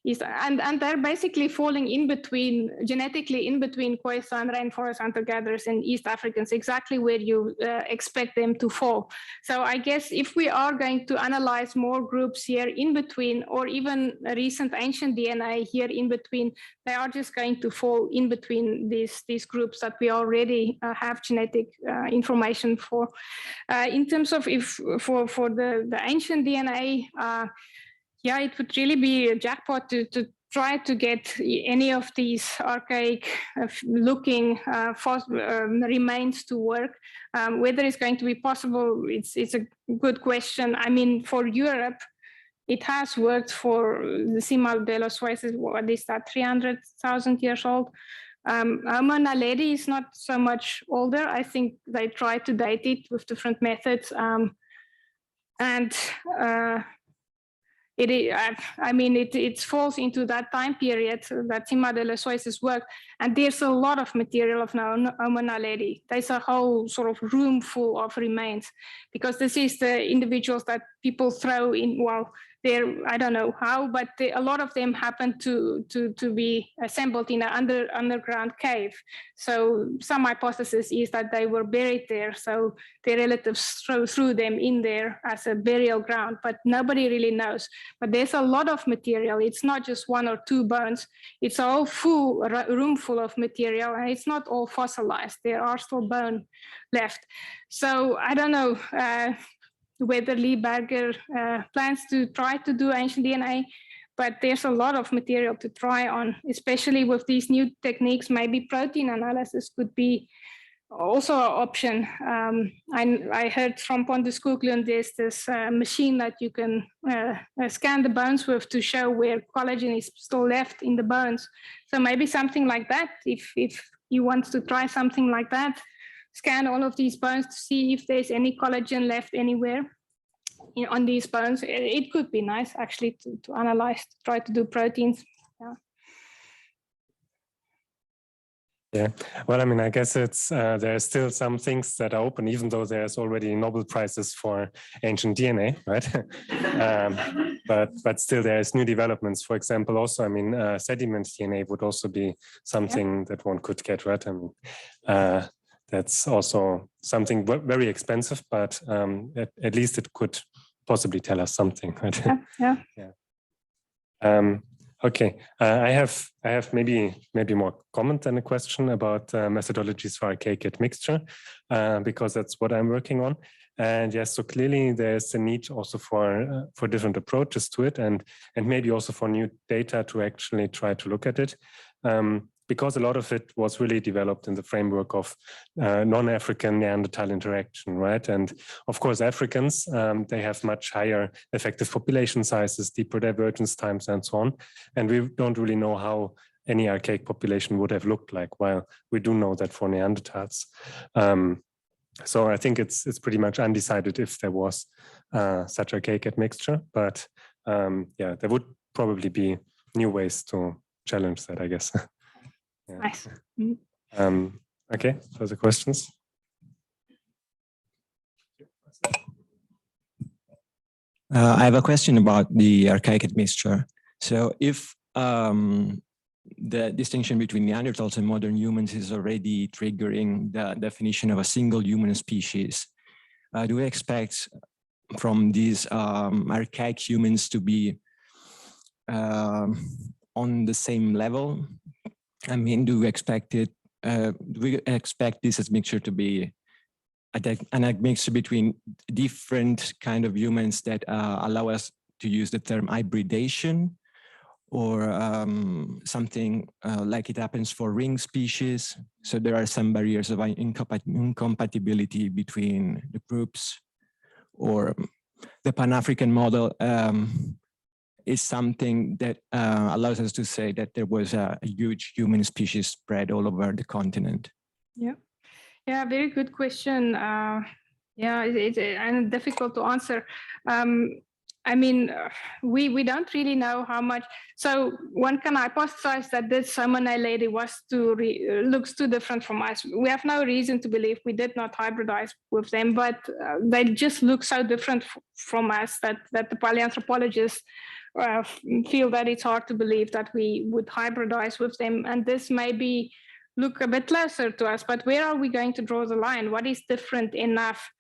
And they're basically falling in between, genetically in between Khoisan, rainforest hunter-gatherers and East Africans, exactly where you expect them to fall. So I guess if we are going to analyze more groups here in between, or even recent ancient DNA here in between, they are just going to fall in between these groups that we already have genetic information for. In terms of for the ancient DNA, yeah, it would really be a jackpot to try to get any of these archaic looking remains to work. Whether it's going to be possible, it's a good question. I mean, for Europe, it has worked for the Cima de los Suezes, what is that, 300,000 years old. Homo naledi is not so much older. I think they try to date it with different methods. It falls into that time period that Cima de los Suezes work, and there's a lot of material of Homo naledi. There's a whole sort of room full of remains, because this is the individuals that people throw in. Well, I don't know how, but a lot of them happen to be assembled in an underground cave. So some hypothesis is that they were buried there, so their relatives threw them in there as a burial ground, but nobody really knows. But there's a lot of material. It's not just one or two bones. It's a whole room full of material, and it's not all fossilized. There are still bone left. So I don't know whether Lee Berger plans to try to do ancient DNA, but there's a lot of material to try on, especially with these new techniques. Maybe protein analysis could be also an option. I heard from Pontus Skoglund there's this machine that you can scan the bones with to show where collagen is still left in the bones. So maybe something like that, if he wants to try something like that, scan all of these bones to see if there's any collagen left anywhere on these bones. It could be nice actually to analyze, try to do proteins. Yeah, well, I mean, I guess it's there are still some things that are open, even though there's already Nobel Prizes for ancient DNA, right? But still there's new developments. For example, also, I mean, sediment DNA would also be something that one could get, right? I mean, that's also something very expensive, but at least it could possibly tell us something, right? Yeah. Okay, I have maybe more comment than a question about methodologies for archaic admixture, because that's what I'm working on. And yes, so clearly there's a need also for different approaches to it, and maybe also for new data to actually try to look at it. Because a lot of it was really developed in the framework of non-African Neanderthal interaction, right? And of course, Africans, they have much higher effective population sizes, deeper divergence times, and so on. And we don't really know how any archaic population would have looked like, while we do know that for Neanderthals. So I think it's pretty much undecided if there was such archaic admixture, but yeah, there would probably be new ways to challenge that, I guess. Yeah. Nice. Okay, further questions? I have a question about the archaic admixture. So if the distinction between Neanderthals and modern humans is already triggering the definition of a single human species, do we expect from these archaic humans to be on the same level? I mean, do we expect this admixture to be an admixture between different kind of humans that allow us to use the term hybridation, or something like it happens for ring species? So there are some barriers of incompatibility between the groups, or the Pan-African model is something that allows us to say that there was a huge human species spread all over the continent. Yeah, very good question. Yeah, it's difficult to answer. I mean, we don't really know how much. So one can hypothesize that this Somone lady looks too different from us. We have no reason to believe we did not hybridize with them, but they just look so different from us that the paleoanthropologists feel that it's hard to believe that we would hybridize with them. And this maybe look a bit closer to us, but where are we going to draw the line? What is different enough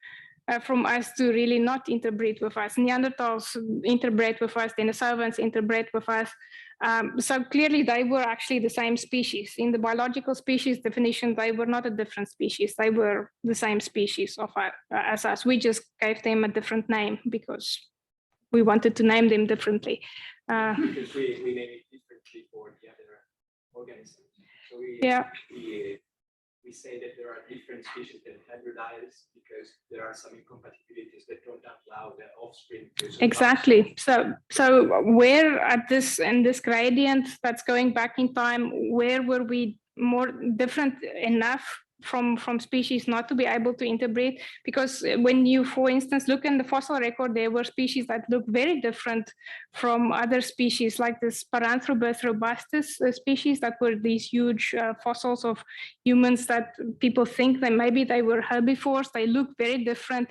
from us to really not interbreed with us? Neanderthals interbred with us, Denisovans interbred with us. So clearly they were actually the same species. In the biological species definition, they were not a different species. They were the same species as us. We just gave them a different name because we wanted to name them differently. Because we name it differently for the other organisms. So we say that there are different species that hybridize because there are some incompatibilities that don't allow the offspring to survive. Exactly. So where at in this gradient that's going back in time, where were we more different enough from species not to be able to interbreed? Because when you, for instance, look in the fossil record, there were species that look very different from other species, like this Paranthropus robustus species that were these huge fossils of humans that people think that maybe they were herbivores. They look very different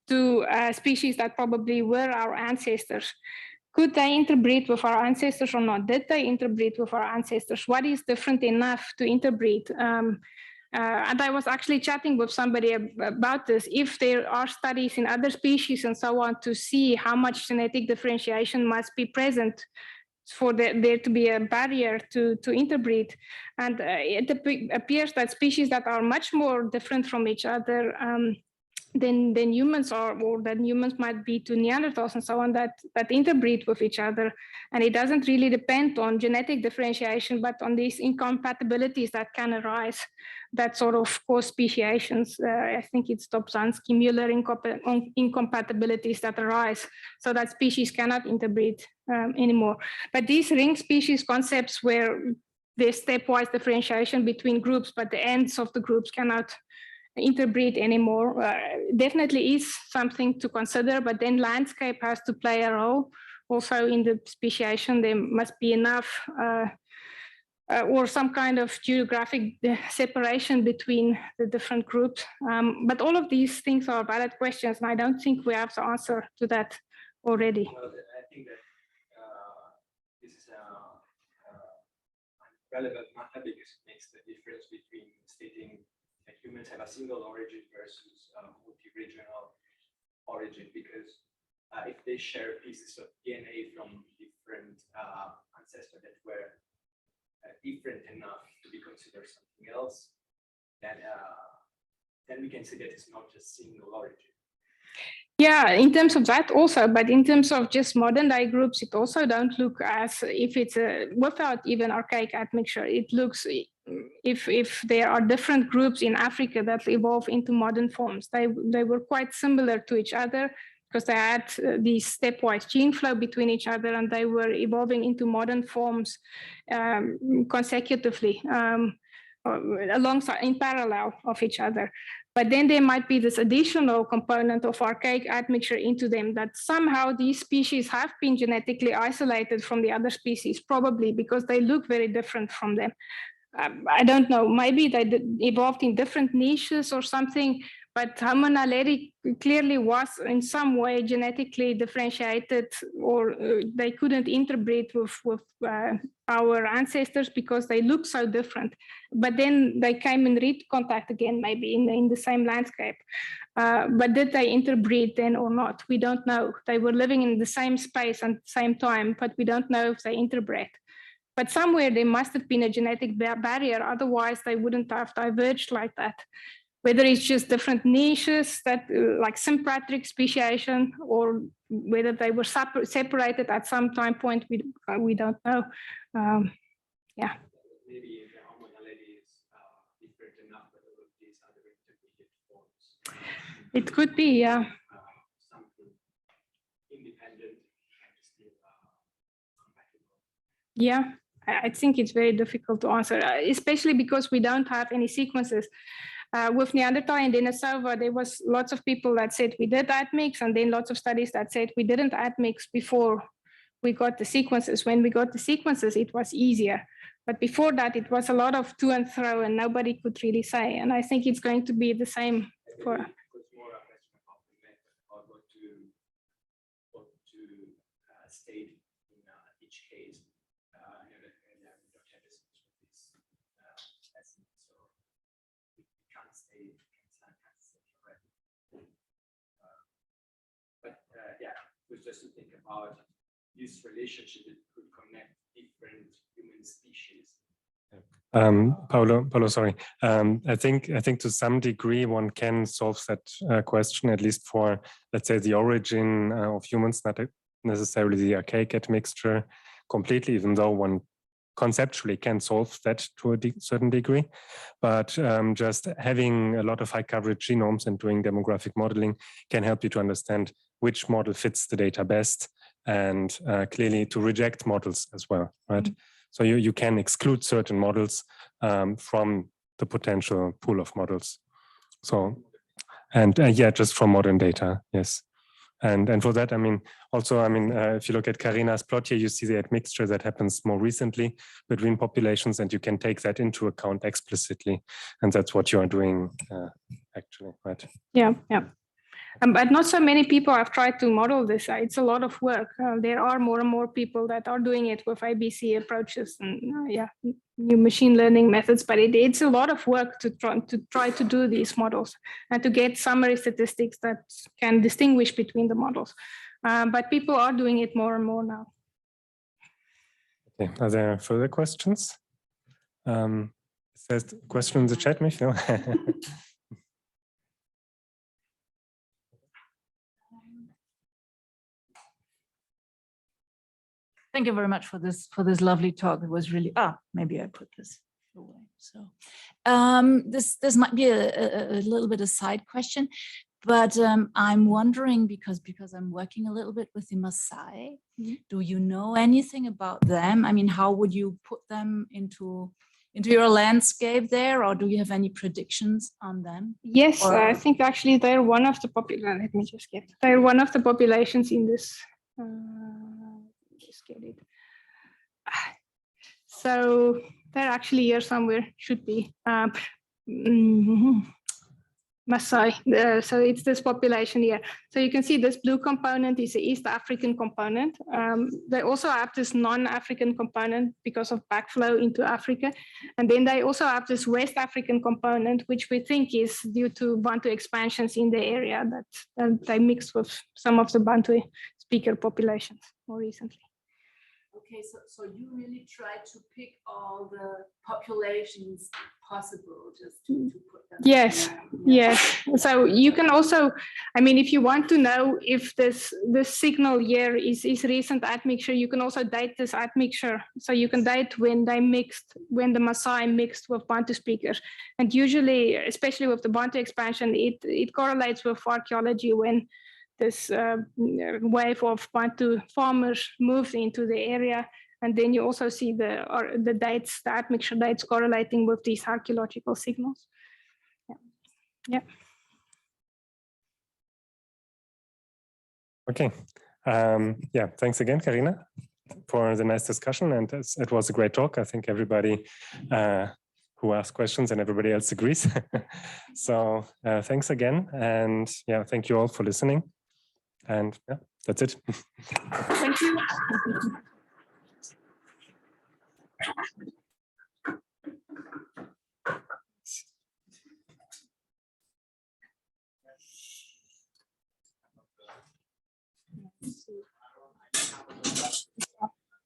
to species that probably were our ancestors. Could they interbreed with our ancestors or not? Did they interbreed with our ancestors? What is different enough to interbreed? And I was actually chatting with somebody about this. If there are studies in other species and so on to see how much genetic differentiation must be present for there to be a barrier to interbreed. And it appears that species that are much more different from each other than humans are, or that humans might be to Neanderthals and so on, that interbreed with each other. And it doesn't really depend on genetic differentiation, but on these incompatibilities that can arise, that sort of cause speciations. I think it's Dobzhansky-Müller incompatibilities that arise so that species cannot interbreed anymore. But these ring species concepts were there's stepwise differentiation between groups, but the ends of the groups cannot interbreed anymore. Definitely is something to consider, but then landscape has to play a role. Also in the speciation, there must be enough or some kind of geographic separation between the different groups. But all of these things are valid questions, and I don't think we have the answer to that already. Well, I think that this is relevant matter because it makes the difference between stating that humans have a single origin versus multi-regional origin, because if they share pieces of DNA from different ancestors that were different enough to be considered something else, then we can say that it's not just single origin. Yeah, in terms of that also, but in terms of just modern day groups, it also don't look as if it's without even archaic admixture. It looks, if there are different groups in Africa that evolve into modern forms, they were quite similar to each other because they had these stepwise gene flow between each other, and they were evolving into modern forms consecutively alongside, in parallel of each other. But then there might be this additional component of archaic admixture into them, that somehow these species have been genetically isolated from the other species, probably because they look very different from them. I don't know, maybe they evolved in different niches or something, but Homo naledi clearly was in some way genetically differentiated, or they couldn't interbreed with our ancestors because they look so different. But then they came in re-contact again, maybe in the same landscape. But did they interbreed then or not? We don't know. They were living in the same space and same time, but we don't know if they interbred. But somewhere there must have been a genetic barrier, otherwise they wouldn't have diverged like that. Whether it's just different niches that like sympatric speciation, or whether they were separated at some time point, we don't know. Yeah. Maybe the Homo naledi is different enough that all of these other intermediate forms. It could be, yeah. Something independent and still compatible. Yeah. I think it's very difficult to answer, especially because we don't have any sequences. With Neanderthal and Denisova, there was lots of people that said we did admix, and then lots of studies that said we didn't admix before we got the sequences. When we got the sequences, it was easier. But before that, it was a lot of to and fro, and nobody could really say. And I think it's going to be the same for. It's more a question about the method, or what to state in each case. Was just to think about this relationship that could connect different human species. Paulo, sorry. I think to some degree one can solve that question, at least for, let's say, the origin of humans, not necessarily the archaic admixture completely, even though one conceptually can solve that to a certain degree. But just having a lot of high coverage genomes and doing demographic modeling can help you to understand which model fits the data best, and clearly to reject models as well, right? Mm-hmm. So you can exclude certain models from the potential pool of models. So, and yeah, just from modern data, yes. And for that, I mean, also, I mean, if you look at Carina's plot here, you see the admixture that happens more recently between populations, and you can take that into account explicitly. And that's what you are doing, actually, right? Yeah, yeah. But not so many people have tried to model this. It's a lot of work. There are more and more people that are doing it with ABC approaches and yeah, new machine learning methods. But it's a lot of work to try to do these models and to get summary statistics that can distinguish between the models. But people are doing it more and more now. Okay. Are there further questions? Is there a question in the chat, Michael? Thank you very much for this lovely talk. It was really, maybe I put this away. So this might be a little bit a side question. But I'm wondering, because I'm working a little bit with the Maasai, do you know anything about them? I mean, how would you put them into your landscape there, or do you have any predictions on them? Yes, I think actually they're one of the let me just get. They're one of the populations in this. Just get it. So they're actually here somewhere. Should be. Maasai, so it's this population here. So you can see this blue component is the East African component. They also have this non-African component because of backflow into Africa. And then they also have this West African component, which we think is due to Bantu expansions in the area that they mixed with some of the Bantu speaker populations more recently. Okay, so you really try to pick all the populations possible just to put them. Yes, yes. So you can also, I mean, if you want to know if this signal here is recent admixture, you can also date this admixture. So you can date when the Maasai mixed with Bantu speakers. And usually, especially with the Bantu expansion, it correlates with archaeology when this wave of Bantu farmers moved into the area. And then you also see the dates, the admixture dates correlating with these archaeological signals. Yeah. Okay. Yeah, thanks again, Carina, for the nice discussion. And it was a great talk. I think everybody who asked questions and everybody else agrees. So thanks again. And yeah, thank you all for listening. And yeah, that's it. Thank you.